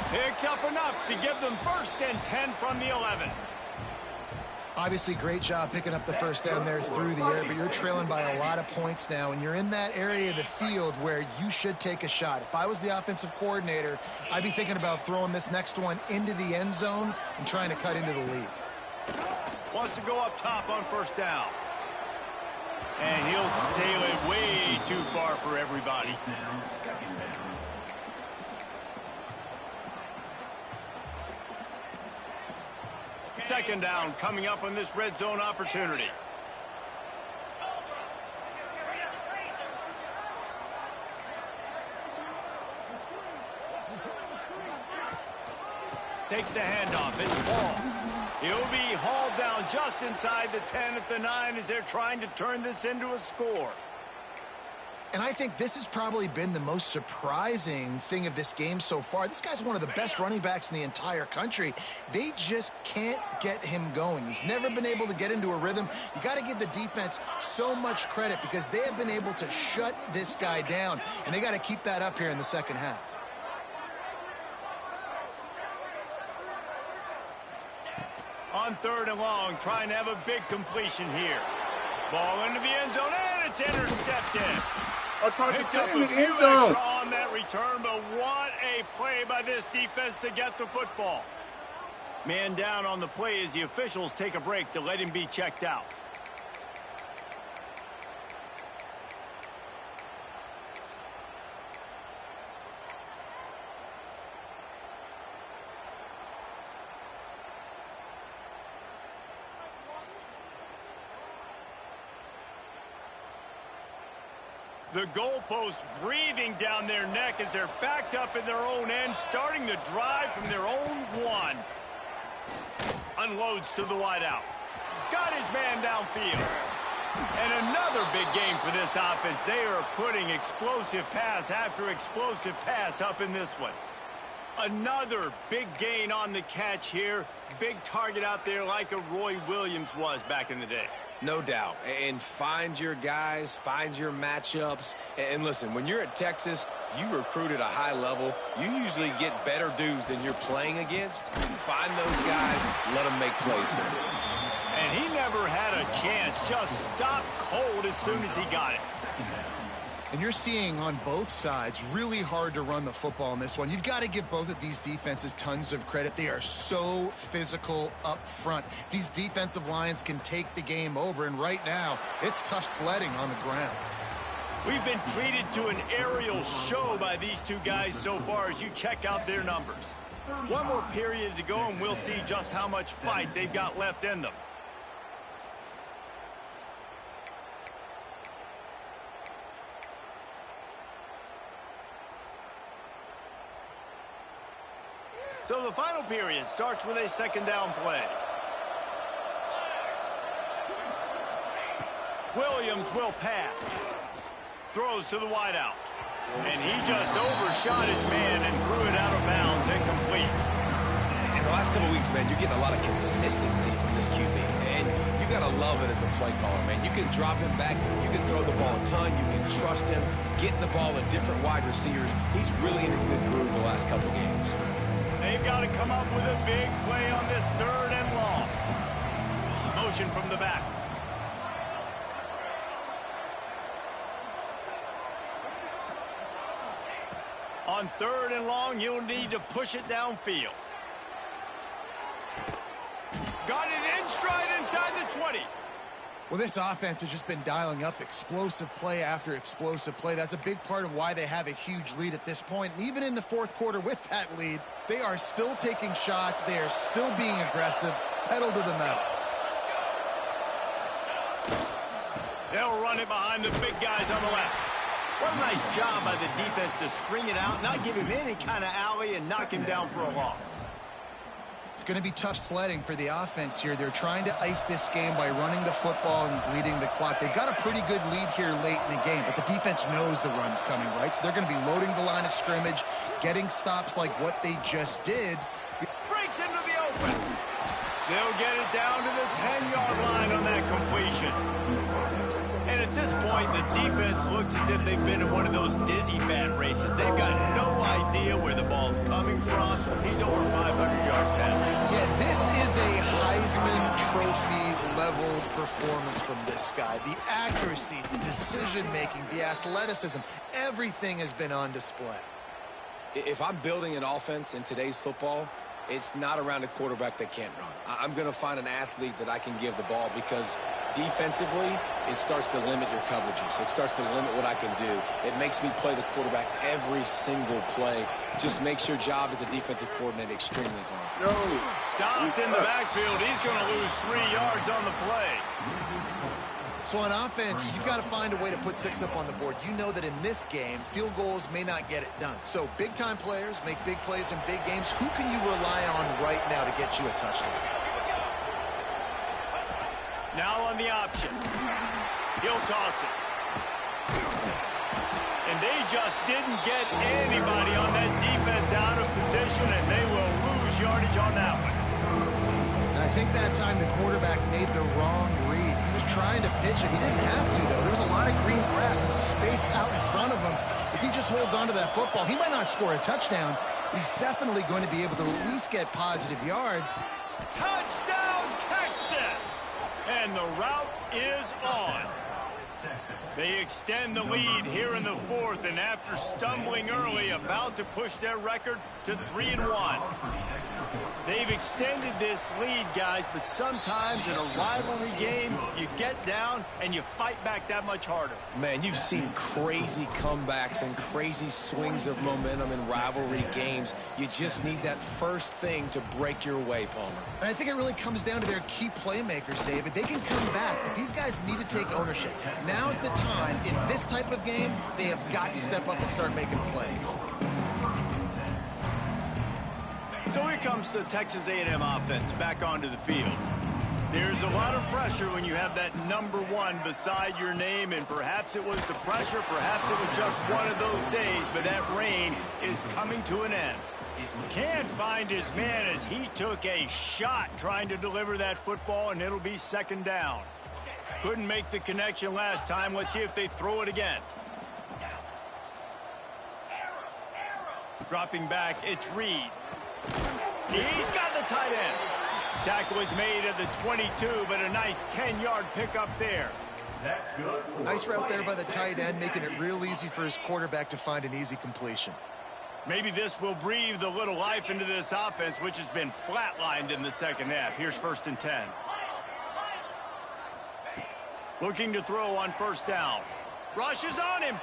Picks up enough to give them 1st and 10 from the 11. Obviously, great job picking up the first down there through the air, but you're trailing by a lot of points now, and you're in that area of the field where you should take a shot. If I was the offensive coordinator, I'd be thinking about throwing this next one into the end zone and trying to cut into the lead. Wants to go up top on 1st down. And he'll sail it way too far for everybody. Now, 2nd down. Second down coming up on this red zone opportunity. Takes the handoff. It's Ball. He'll be hauled down just inside the 10 at the 9 as they're trying to turn this into a score. And I think this has probably been the most surprising thing of this game so far. This guy's one of the best running backs in the entire country. They just can't get him going. He's never been able to get into a rhythm. You got to give the defense so much credit because they have been able to shut this guy down, and they got to keep that up here in the second half. On 3rd and long, trying to have a big completion here. Ball into the end zone, and it's intercepted. I tried to Picked get up in a the few end zone. extra on that return, but what a play by this defense to get the football. Man down on the play as the officials take a break to let him be checked out. The goalpost breathing down their neck as they're backed up in their own end, starting to drive from their own 1. Unloads to the wideout. Got his man downfield. And another big game for this offense. They are putting explosive pass after explosive pass up in this one. Another big gain on the catch here. Big target out there like a Roy Williams was back in the day. No doubt. And find your guys, find your matchups. And listen, when you're at Texas, you recruit at a high level. You usually get better dudes than you're playing against. Find those guys, let them make plays for you. And he never had a chance. Just stopped cold as soon as he got it. And you're seeing on both sides really hard to run the football in this one. You've got to give both of these defenses tons of credit. They are so physical up front. These defensive lines can take the game over, and right now, it's tough sledding on the ground. We've been treated to an aerial show by these two guys so far as you check out their numbers. One more period to go, and we'll see just how much fight they've got left in them. So the final period starts with a 2nd down play. Williams will pass. Throws to the wideout. And he just overshot his man and threw it out of bounds, incomplete. In the last couple of weeks, man, you're getting a lot of consistency from this QB. And you got to love it as a play caller, man. You can drop him back. You can throw the ball a ton. You can trust him. Getting the ball to different wide receivers. He's really in a good groove the last couple of games. They've got to come up with a big play on this 3rd and long. Motion from the back. On 3rd and long, you'll need to push it downfield. Got it in stride inside the 20. Well, this offense has just been dialing up explosive play after explosive play. That's a big part of why they have a huge lead at this point. And even in the 4th quarter with that lead, they are still taking shots. They are still being aggressive. Pedal to the metal. They'll run it behind the big guys on the left. What a nice job by the defense to string it out, not give him any kind of alley, and knock him down for a loss. It's going to be tough sledding for the offense here. They're trying to ice this game by running the football and bleeding the clock. They've got a pretty good lead here late in the game, but the defense knows the run's coming, right? So they're going to be loading the line of scrimmage, getting stops like what they just did. Breaks into the open. They'll get it down to the 10-yard line on that completion. And at this point, the defense looks as if they've been in one of those dizzy bat races. They've got no idea where the ball's coming from. He's over 500 yards passing. Yeah, this is a Heisman Trophy level performance from this guy. The accuracy, the decision-making, the athleticism, everything has been on display. If I'm building an offense in today's football, it's not around a quarterback that can't run. I'm going to find an athlete that I can give the ball, because defensively, it starts to limit your coverages. It starts to limit what I can do. It makes me play the quarterback every single play. Just makes your job as a defensive coordinator extremely hard. Stopped in the backfield. He's going to lose 3 yards on the play. So on offense, you've got to find a way to put 6 up on the board. You know that in this game, field goals may not get it done. So big-time players make big plays in big games. Who can you rely on right now to get you a touchdown? Now on the option. He'll toss it. And they just didn't get anybody on that defense out of position, and they will lose yardage on that one. And I think that time the quarterback made the wrong read. He was trying to pitch it. He didn't have to, though. There was a lot of green grass and space out in front of him. If he just holds onto that football, he might not score a touchdown, but he's definitely going to be able to at least get positive yards. Touchdown, Texas! And the route is on. They extend the lead here in the fourth, and after stumbling early, about to push their record to 3-1. They've extended this lead, guys, but sometimes in a rivalry game, you get down and you fight back that much harder. Man, you've seen crazy comebacks and crazy swings of momentum in rivalry games. You just need that first thing to break your way, Palmer. And I think it really comes down to their key playmakers, David. They can come back, but these guys need to take ownership. Now's the time. In this type of game, they have got to step up and start making plays. So here comes the Texas A&M offense back onto the field. There's a lot of pressure when you have that number 1 beside your name, and perhaps it was the pressure, perhaps it was just one of those days, but that rain is coming to an end. Can't find his man as he took a shot trying to deliver that football, and it'll be second down. Couldn't make the connection last time. Let's see if they throw it again. Dropping back, it's Reed. He's got the tight end. Tackle is made at the 22, but a nice 10-yard pickup there. That's good. Nice route there by the tight end, making it real easy for his quarterback to find an easy completion. Maybe this will breathe a little life into this offense, which has been flatlined in the second half. Here's 1st and 10. Looking to throw on first down. Rushes on him.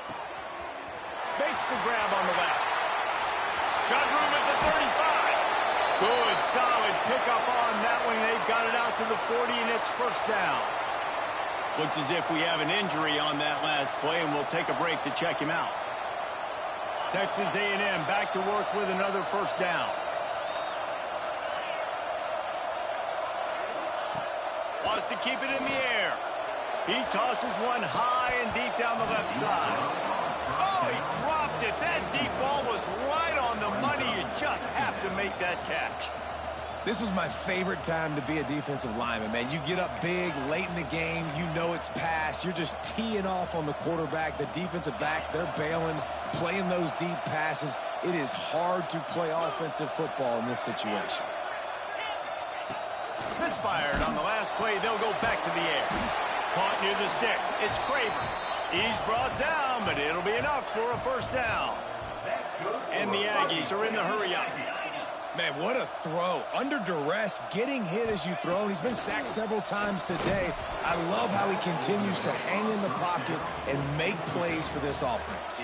Makes the grab on the left. Got room at the 35. Good, solid pickup on that one. They've got it out to the 40, and it's first down. Looks as if we have an injury on that last play, and we'll take a break to check him out. Texas A&M back to work with another first down. Wants to keep it in the air. He tosses one high and deep down the left side. Oh, he dropped it. That deep ball was right on the money. You just have to make that catch. This was my favorite time to be a defensive lineman, man. You get up big, late in the game, you know it's past. You're just teeing off on the quarterback. The defensive backs, they're bailing, playing those deep passes. It is hard to play offensive football in this situation. Misfired on the last play. They'll go back to the air. Caught near the sticks. It's Craver. He's brought down, but it'll be enough for a first down. And the Aggies are in the hurry-up. Man, what a throw. Under duress, getting hit as you throw. And he's been sacked several times today. I love how he continues to hang in the pocket and make plays for this offense.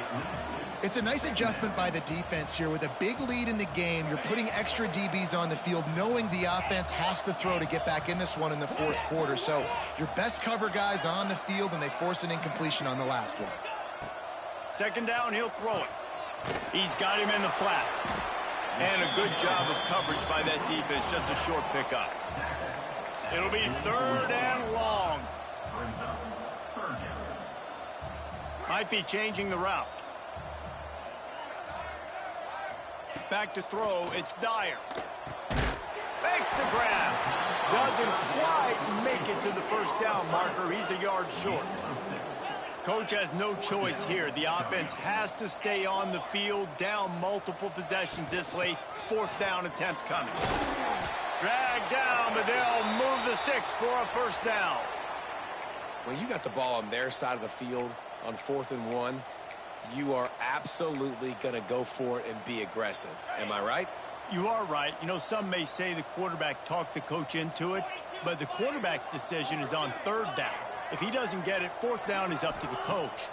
It's a nice adjustment by the defense here. With a big lead in the game, you're putting extra DBs on the field, knowing the offense has to throw to get back in this one in the fourth quarter. So your best cover guys on the field, and they force an incompletion on the last one. Second down, he'll throw it. He's got him in the flat. And a good job of coverage by that defense, just a short pickup. It'll be third and long. Might be changing the route. Back to throw, it's Dyer. Makes the grab. Doesn't quite make it to the first down marker. He's a yard short. Coach has no choice here. The offense has to stay on the field, down multiple possessions this late. Fourth down attempt coming. Dragged down, but they'll move the sticks for a first down. When you got the ball on their side of the field on 4th and 1, you are absolutely going to go for it and be aggressive. Am I right? You are right. You know, some may say the quarterback talked the coach into it, but the quarterback's decision is on third down. If he doesn't get it, fourth down is up to the coach.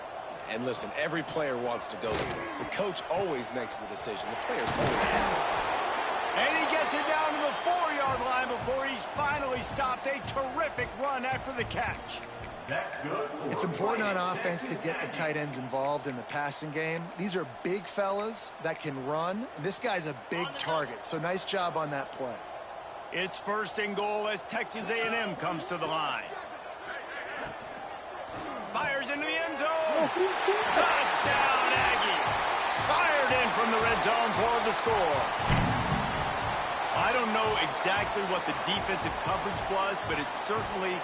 And listen, every player wants to go for it. The coach always makes the decision. The players always have. And he gets it down to the 4-yard line before he's finally stopped. A terrific run after the catch. That's good. It's important on offense to get the tight ends involved in the passing game. These are big fellas that can run. This guy's a big target, so nice job on that play. It's first and goal as Texas A&M comes to the line. Fires into the end zone. Touchdown, Aggie. Fired in from the red zone for the score. I don't know exactly what the defensive coverage was, but it certainly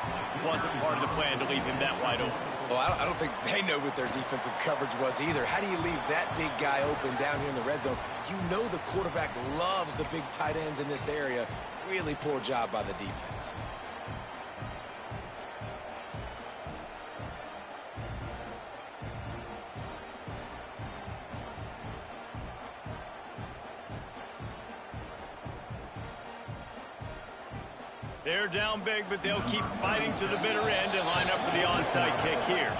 wasn't part of the plan to leave him that wide open. Well, I don't think they know what their defensive coverage was either. How do you leave that big guy open down here in the red zone? You know the quarterback loves the big tight ends in this area. Really poor job by the defense. They're down big, but they'll keep fighting to the bitter end and line up for the onside kick here.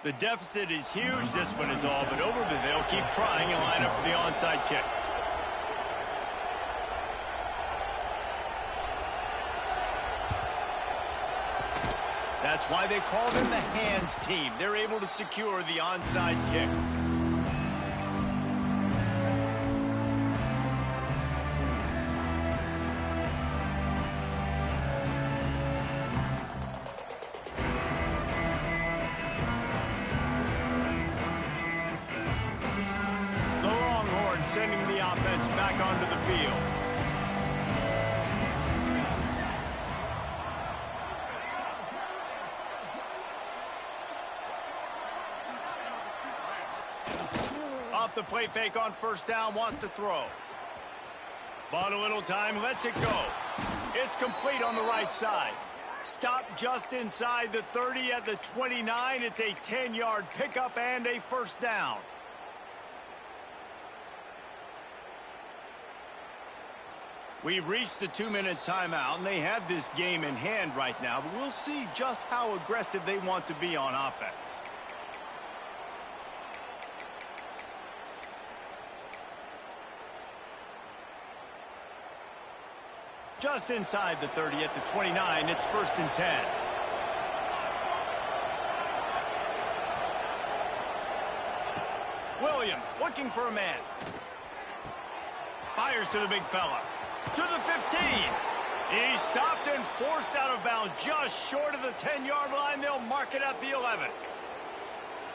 The deficit is huge. This one is all but over, but they'll keep trying and line up for the onside kick. That's why they call them the hands team. They're able to secure the onside kick. Sending the offense back onto the field. Off the play fake on first down, wants to throw. Bought a little time, lets it go. It's complete on the right side. Stop just inside the 30 at the 29. It's a 10-yard pickup and a first down. We've reached the 2-minute timeout, and they have this game in hand right now, but we'll see just how aggressive they want to be on offense. Just inside the 30 at the 29, it's first and 10. Williams looking for a man. Fires to the big fella. To the 15. He's stopped and forced out of bounds just short of the 10-yard line. They'll mark it at the 11.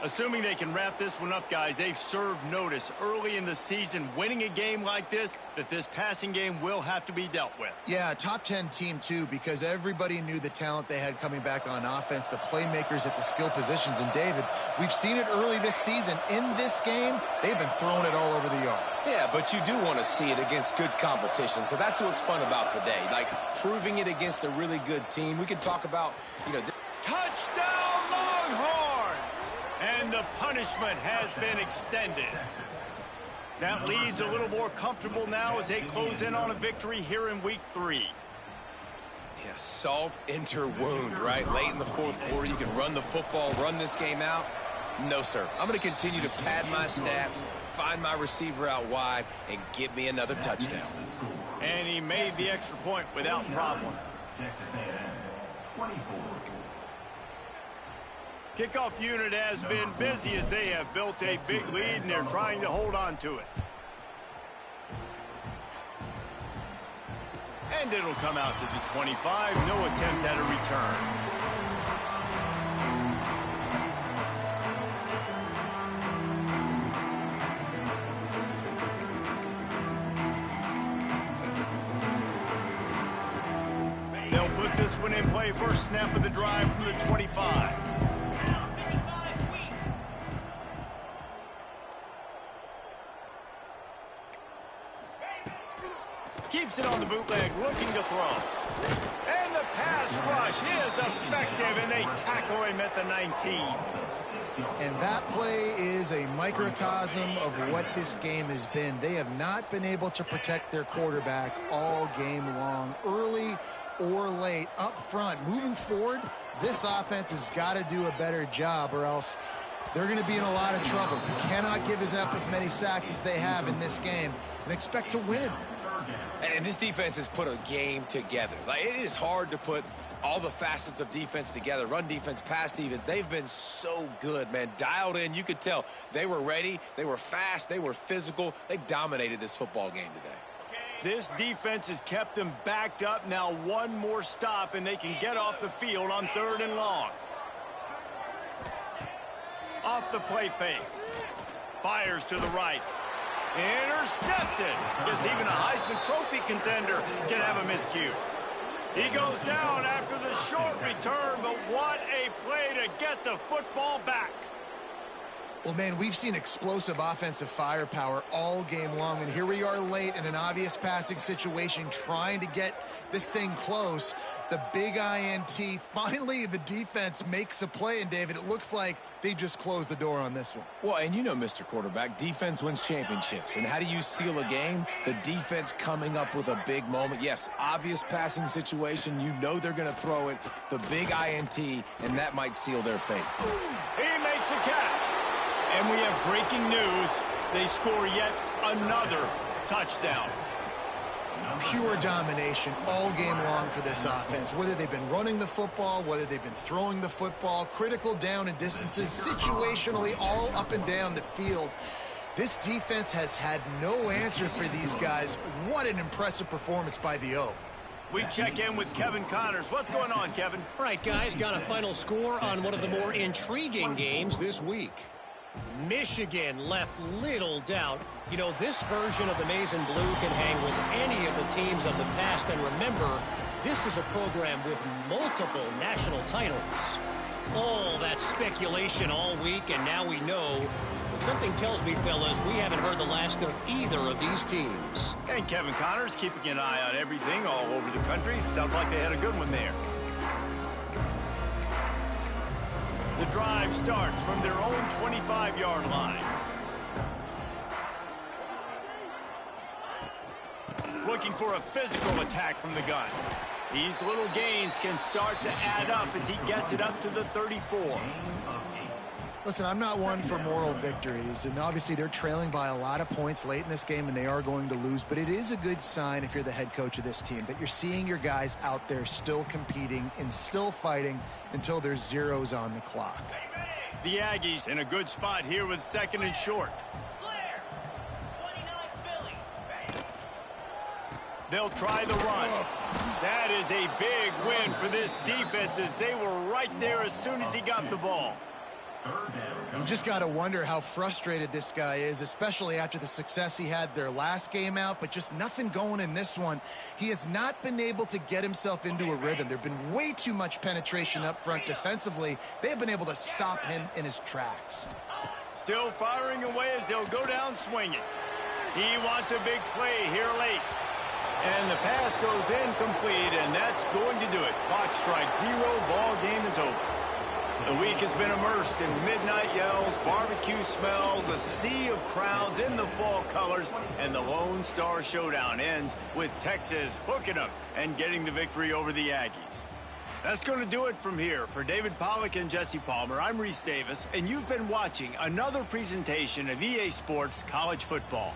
Assuming they can wrap this one up, guys, they've served notice early in the season, winning a game like this, that this passing game will have to be dealt with. Yeah, top 10 team, too, because everybody knew the talent they had coming back on offense, the playmakers at the skill positions. And, David, we've seen it early this season. In this game, they've been throwing it all over the yard. Yeah, but you do want to see it against good competition. So that's what's fun about today, like proving it against a really good team. We can talk about, Touchdown, Longhorns! And the punishment has been extended. That lead's a little more comfortable now as they close in on a victory here in week 3. Yeah, salt enter wound, right? Late in the fourth quarter, you can run the football, run this game out. No, sir. I'm going to continue to pad my stats, find my receiver out wide, and get me another touchdown. And he made the extra point without problem. Texas A&M 24. Kickoff unit has been busy as they have built a big lead and they're trying to hold on to it. And it'll come out to the 25. No attempt at a return. They'll put this one in play. First snap of the drive from the 25. Keeps it on the bootleg, looking to throw. And the pass rush is effective, and they tackle him at the 19. And that play is a microcosm of what this game has been. They have not been able to protect their quarterback all game long, early or late, up front. Moving forward, this offense has got to do a better job, or else they're going to be in a lot of trouble. You cannot give up as many sacks as they have in this game and expect to win. And this defense has put a game together. Like, it is hard to put all the facets of defense together. Run defense, pass defense. They've been so good, man. Dialed in. You could tell they were ready. They were fast. They were physical. They dominated this football game today. This defense has kept them backed up. Now one more stop, and they can get off the field on 3rd and long. Off the play fake. Fires to the right. Intercepted. Guess even a Heisman Trophy contender can have a miscue. He goes down after the short return, but what a play to get the football back. Well, man, we've seen explosive offensive firepower all game long, and here we are late in an obvious passing situation trying to get this thing close. The big INT. Finally, the defense makes a play, and David, it looks like they just closed the door on this one. Well, and you know, Mr. Quarterback, defense wins championships. And how do you seal a game? The defense coming up with a big moment. Yes, obvious passing situation. You know they're going to throw it. The big INT, and that might seal their fate. He makes a catch. And we have breaking news. They score yet another touchdown. Pure domination all game long for this offense. Whether they've been running the football, whether they've been throwing the football, critical down and distances, situationally all up and down the field. This defense has had no answer for these guys. What an impressive performance by the O. We check in with Kevin Connors. What's going on, Kevin? All right, guys, got a final score on one of the more intriguing games this week. Michigan left little doubt. You know, this version of the Maize and Blue can hang with any of the teams of the past. And remember, this is a program with multiple national titles. All that speculation all week, and now we know. But something tells me, fellas, we haven't heard the last of either of these teams. And Kevin Connors keeping an eye on everything all over the country. Sounds like they had a good one there. The drive starts from their own 25-yard line. Looking for a physical attack from the gun. These little gains can start to add up as he gets it up to the 34. Listen, I'm not one for moral victories, and obviously they're trailing by a lot of points late in this game, and they are going to lose, but it is a good sign if you're the head coach of this team that you're seeing your guys out there still competing and still fighting until there's zeros on the clock. The Aggies in a good spot here with 2nd and short. They'll try the run. That is a big win for this defense as they were right there as soon as he got the ball. You just got to wonder how frustrated this guy is, especially after the success he had their last game out, but just nothing going in this one. He has not been able to get himself into a rhythm. There's been way too much penetration up front defensively. They have been able to stop him in his tracks. Still firing away as they'll go down swinging. He wants a big play here late. And the pass goes incomplete, and that's going to do it. Clock strikes 0. Ball game is over. The week has been immersed in midnight yells, barbecue smells, a sea of crowds in the fall colors, and the Lone Star Showdown ends with Texas hooking them and getting the victory over the Aggies. That's going to do it from here. For David Pollack and Jesse Palmer, I'm Reese Davis, and you've been watching another presentation of EA Sports College Football.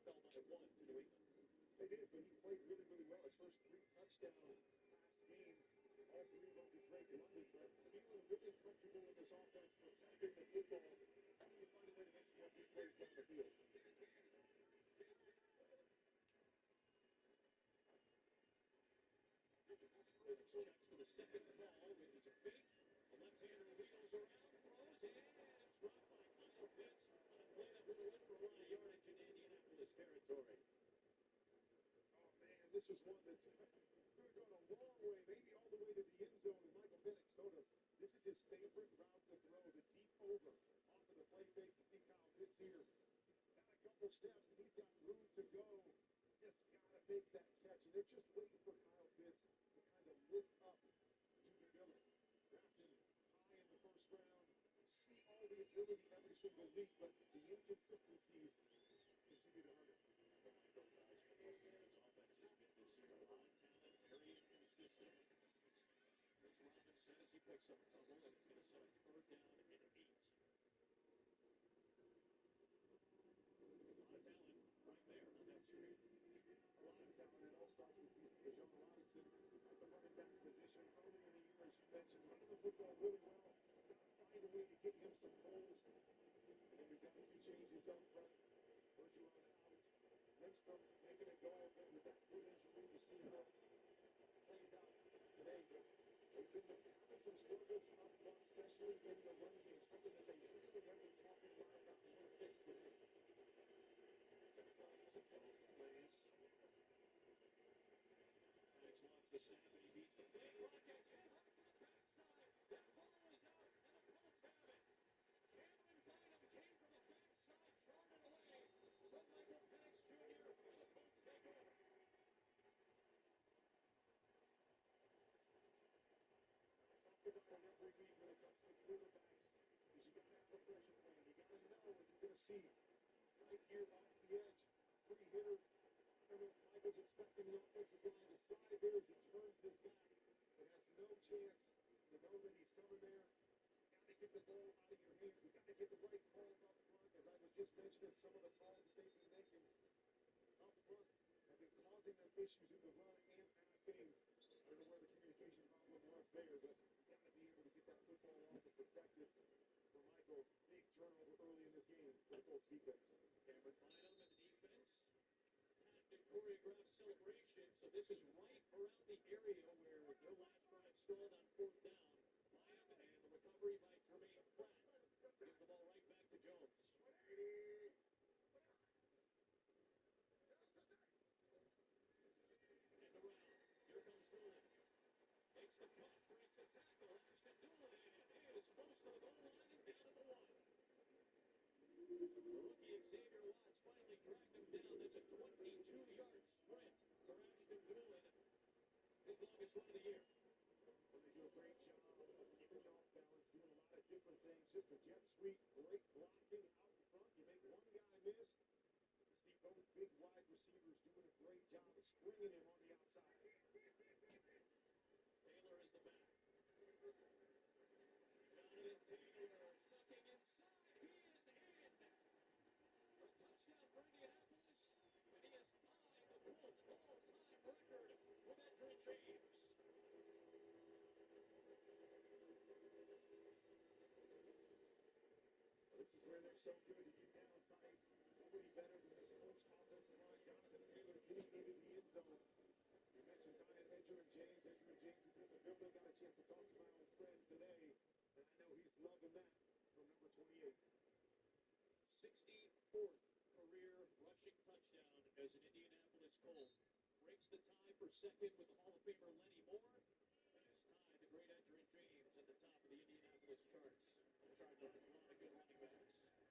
fell by 1 to New England. They did, but he played really, really well. His first 3 touchdowns last game, all 3 of them to Drake London, but feeling really comfortable in this offense, protecting the football, trying to find a way to make some more big plays down the field. Checks for the second call, which is a fake. The left-hander wheels around, throws, and it's dropped by Kyle Pitts on a play that would have went for a lot of yardage in Indianapolis territory. Oh, man, this was one that's going to go a long way, maybe all the way to the end zone. And Michael Penix told us this is his favorite route to throw, the deep over. Off of the play fake, you see Kyle Pitts here. Got a couple steps, and he's got room to go. Just got to make that catch. And they're just waiting for Kyle Pitts to kind of lift up to the villain. Drafted high in the first round. See all the ability every single week, but the inconsistencies continue to hurt him. The Michael guys from the Bears offense has been this year. A lot of talent, very inconsistent. There's Robinson as he picks up a couple, and it's going to set a 3rd down and 8. A lot of talent right there on that screen. A lot of talent. It all starts with Bijan Robinson at the running back position. Early in the year, as you mentioned, running the football really well. Find a way to get him some goals. And we've got a few changes up front. Bergeron out. Lindstrom making a go with that foot injury. We'll see how it plays out today. But they've been having some struggles up front, especially in the run game. Something that they really have been talking a lot about and want to fix today. Plays. Penix wants the snap and he beats the big Rockets. Hit hard from the backside. That ball is out and the Colts have it. Cameron Bynum came from the backside, thrown it away from Michael Penix Jr. and the Colts take over. Talk about it every week when it comes to quarterbacks. Because you got to have a pressure plan. You got to know what you're going to see. Right here off the edge. Free hitter. I don't know if Michael's expecting the offensive line to slide there as he turns his back, but has no chance to know that he's coming there. You got to get the ball out of your hands. You got to get the right calls up front. As I was just mentioning, some of the calls that they've been making up front have been causing them issues in the run and pass game. I don't know where the communication problem was there, but you got to be able to get that football off and protect it for Michael. Big turnover early in this game for the Colts defense. Cameron Bynum and the defense. And choreographed celebration. So this is right around the area where their last drive stalled on 4th down. Bynum and the recovery by Jermaine Pratt. Gives the ball right back to Jones. And around. Here comes Doolin. Makes the cut, breaks a tackle. Ashton Doolin is close to the goal line and down at the 1. Rookie Xavier Watts finally dragged him down. That's a 22-yard sprint for Ashton Doolin. His longest run of the year. Well, they do a great job keeping off balance, doing a lot of different things. Just a jet sweep, great blocking out in front. You make one guy miss. You see both big wide receivers doing a great job of springing him on the outside. Taylor is the back. Jonathan Taylor ducking inside. He is in. A touchdown for Indianapolis, and he has tied the Colts all-time record with Edgerrin James. This is where they're so good to keep down tight. Nobody better than this Colts offensive line. Jonathan Taylor getting into the end zone. You mentioned tying Edgerrin James. Edgerrin James is in the building. Got a chance to talk to my old friend today, and I know he's loving that from number 28. 64th career rushing touchdown as an Indianapolis Colt. Breaks the tie for second with the Hall of Famer Lenny Moore. And has tied the great Edgerrin James at the top of the Indianapolis charts. The Chargers have a lot of good running backs.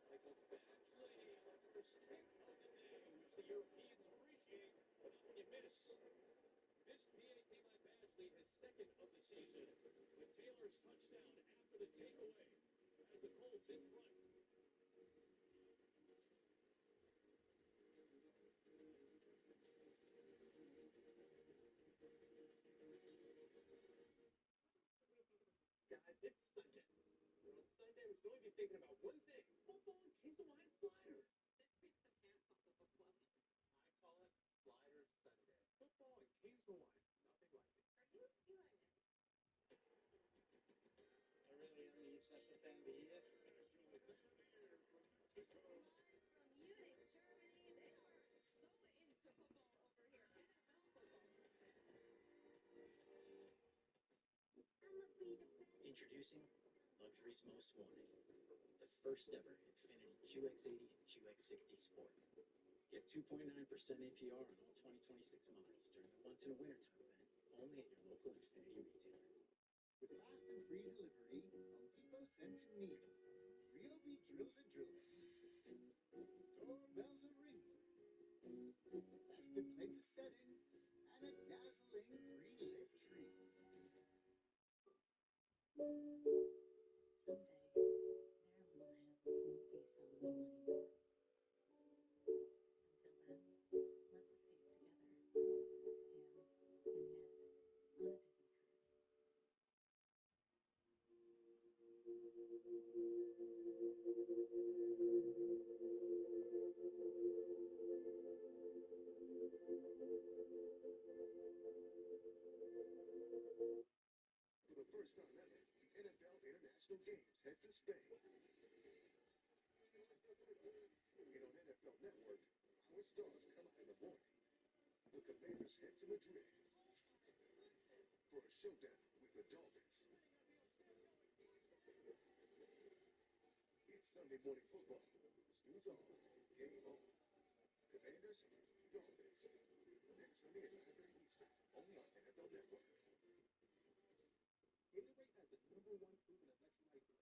Michael Badgley, the first kick of the day, which the Europeans appreciate, but not when you miss. This PAT by Badgley, his second of the season, with Taylor's touchdown after the takeaway as the Colts in front. God, it's Sunday. And on Sunday, we should only be thinking about one thing. Football and King's Hawaiian Slider. That beats the pants off the everybody on the East, that's the thing. But yeah. Introducing Luxury's Most Wanted, the first ever Infiniti QX80 and QX60 Sport. Get 2.9% APR on all 2026 models during the Once in a Wintertime event, only at your local Infiniti retailer. With fast and free delivery, Home Depot sent to me. Ryobi drills are drilling. Doorbells are ringing. Festive plates are setting. And a dazzling green-lit tree. Someday, their little hands won't be so little anymore. Until then, let's escape together, hand in hand, on a Disney cruise. For the first time ever, the NFL International Games head to Spain. And on NFL Network, our stars come out in the morning. The Commanders head to Madrid for a showdown with the Dolphins. It's Sunday morning football. School's on. Game on. Commanders, Dolphins. Next Sunday at 9:30 Eastern, only on NFL Network. Gatorade has the #1 proven electrolyte drink,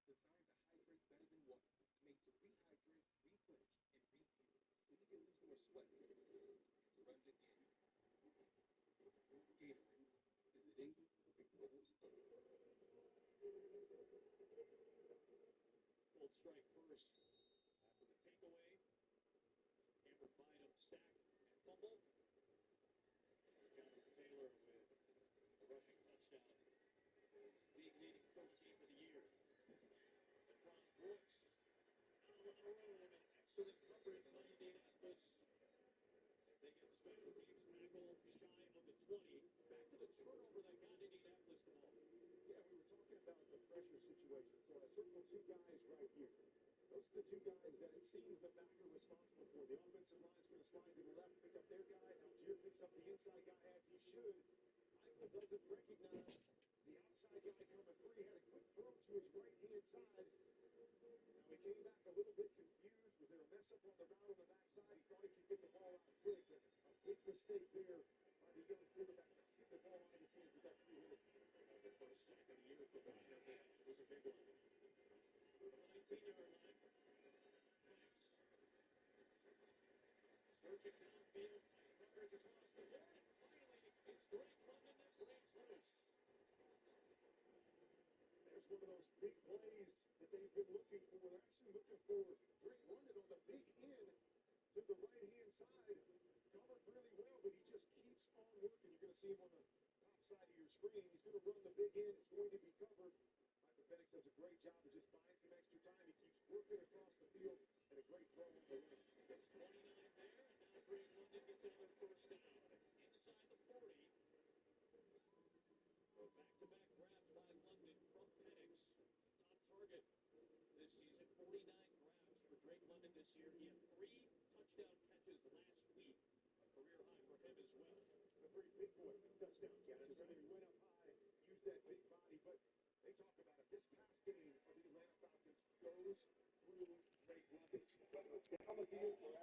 designed to hydrate better than water, made to rehydrate, replenish, and refuel, so you can lose more sweat. Run to game. Gatorade. Visiting Cold strike first. After the takeaway, Cameron Bynum sack and fumble. Jonathan Taylor with a rushing touchdown. League-leading 13 for the year. Laquan Brooks out on their own, and excellent coverage by Indianapolis. They get the special teams tackle shy of the 20. Back to the turnover that got Indianapolis the ball. Yeah, we were talking about the pressure situation, so I circled two guys right here. Those are the two guys that it seems the back are responsible for. The offensive line is going to slide to the left, pick up their guy. Algier picks up the inside guy as he should. Michael doesn't recognize the outside guy coming free. Had a quick throw to his right-hand side. Now he came back a little bit confused. Was there a mess up on the route on the backside? He thought he could get the ball out quick. A big mistake there by the young quarterback. Get the ball out of his hands with that free hit. The first sack of the year for Bynum. It was a big one. On the 19-yard line. Banks. Searching downfield. Tight coverage across the board. And finally, it's Drake London that breaks loose. There's one of those big plays that they've been looking for. They're actually looking for Drake London on the big end to the right-hand side. Covered really well, but he just keeps on working. You're going to see him on the top side of your screen. He's going to run the big end. It's going to be covered. Michael Penix does a great job of just buying some extra time. He keeps working across the field, and a great throw on the run. There's 29 there, and now Drake London gets another first down. Inside the 40. Back-to-back grabs by London from Penix. Top target this season. 49 grabs for Drake London this year. He had 3 touchdown catches last week. A career high for him as well. A pretty big boy touchdown catches. Right? He went up high, used that big body, but they talk about it. This past game of the Atlanta Falcons goes through Drake London. Whether it's down the field or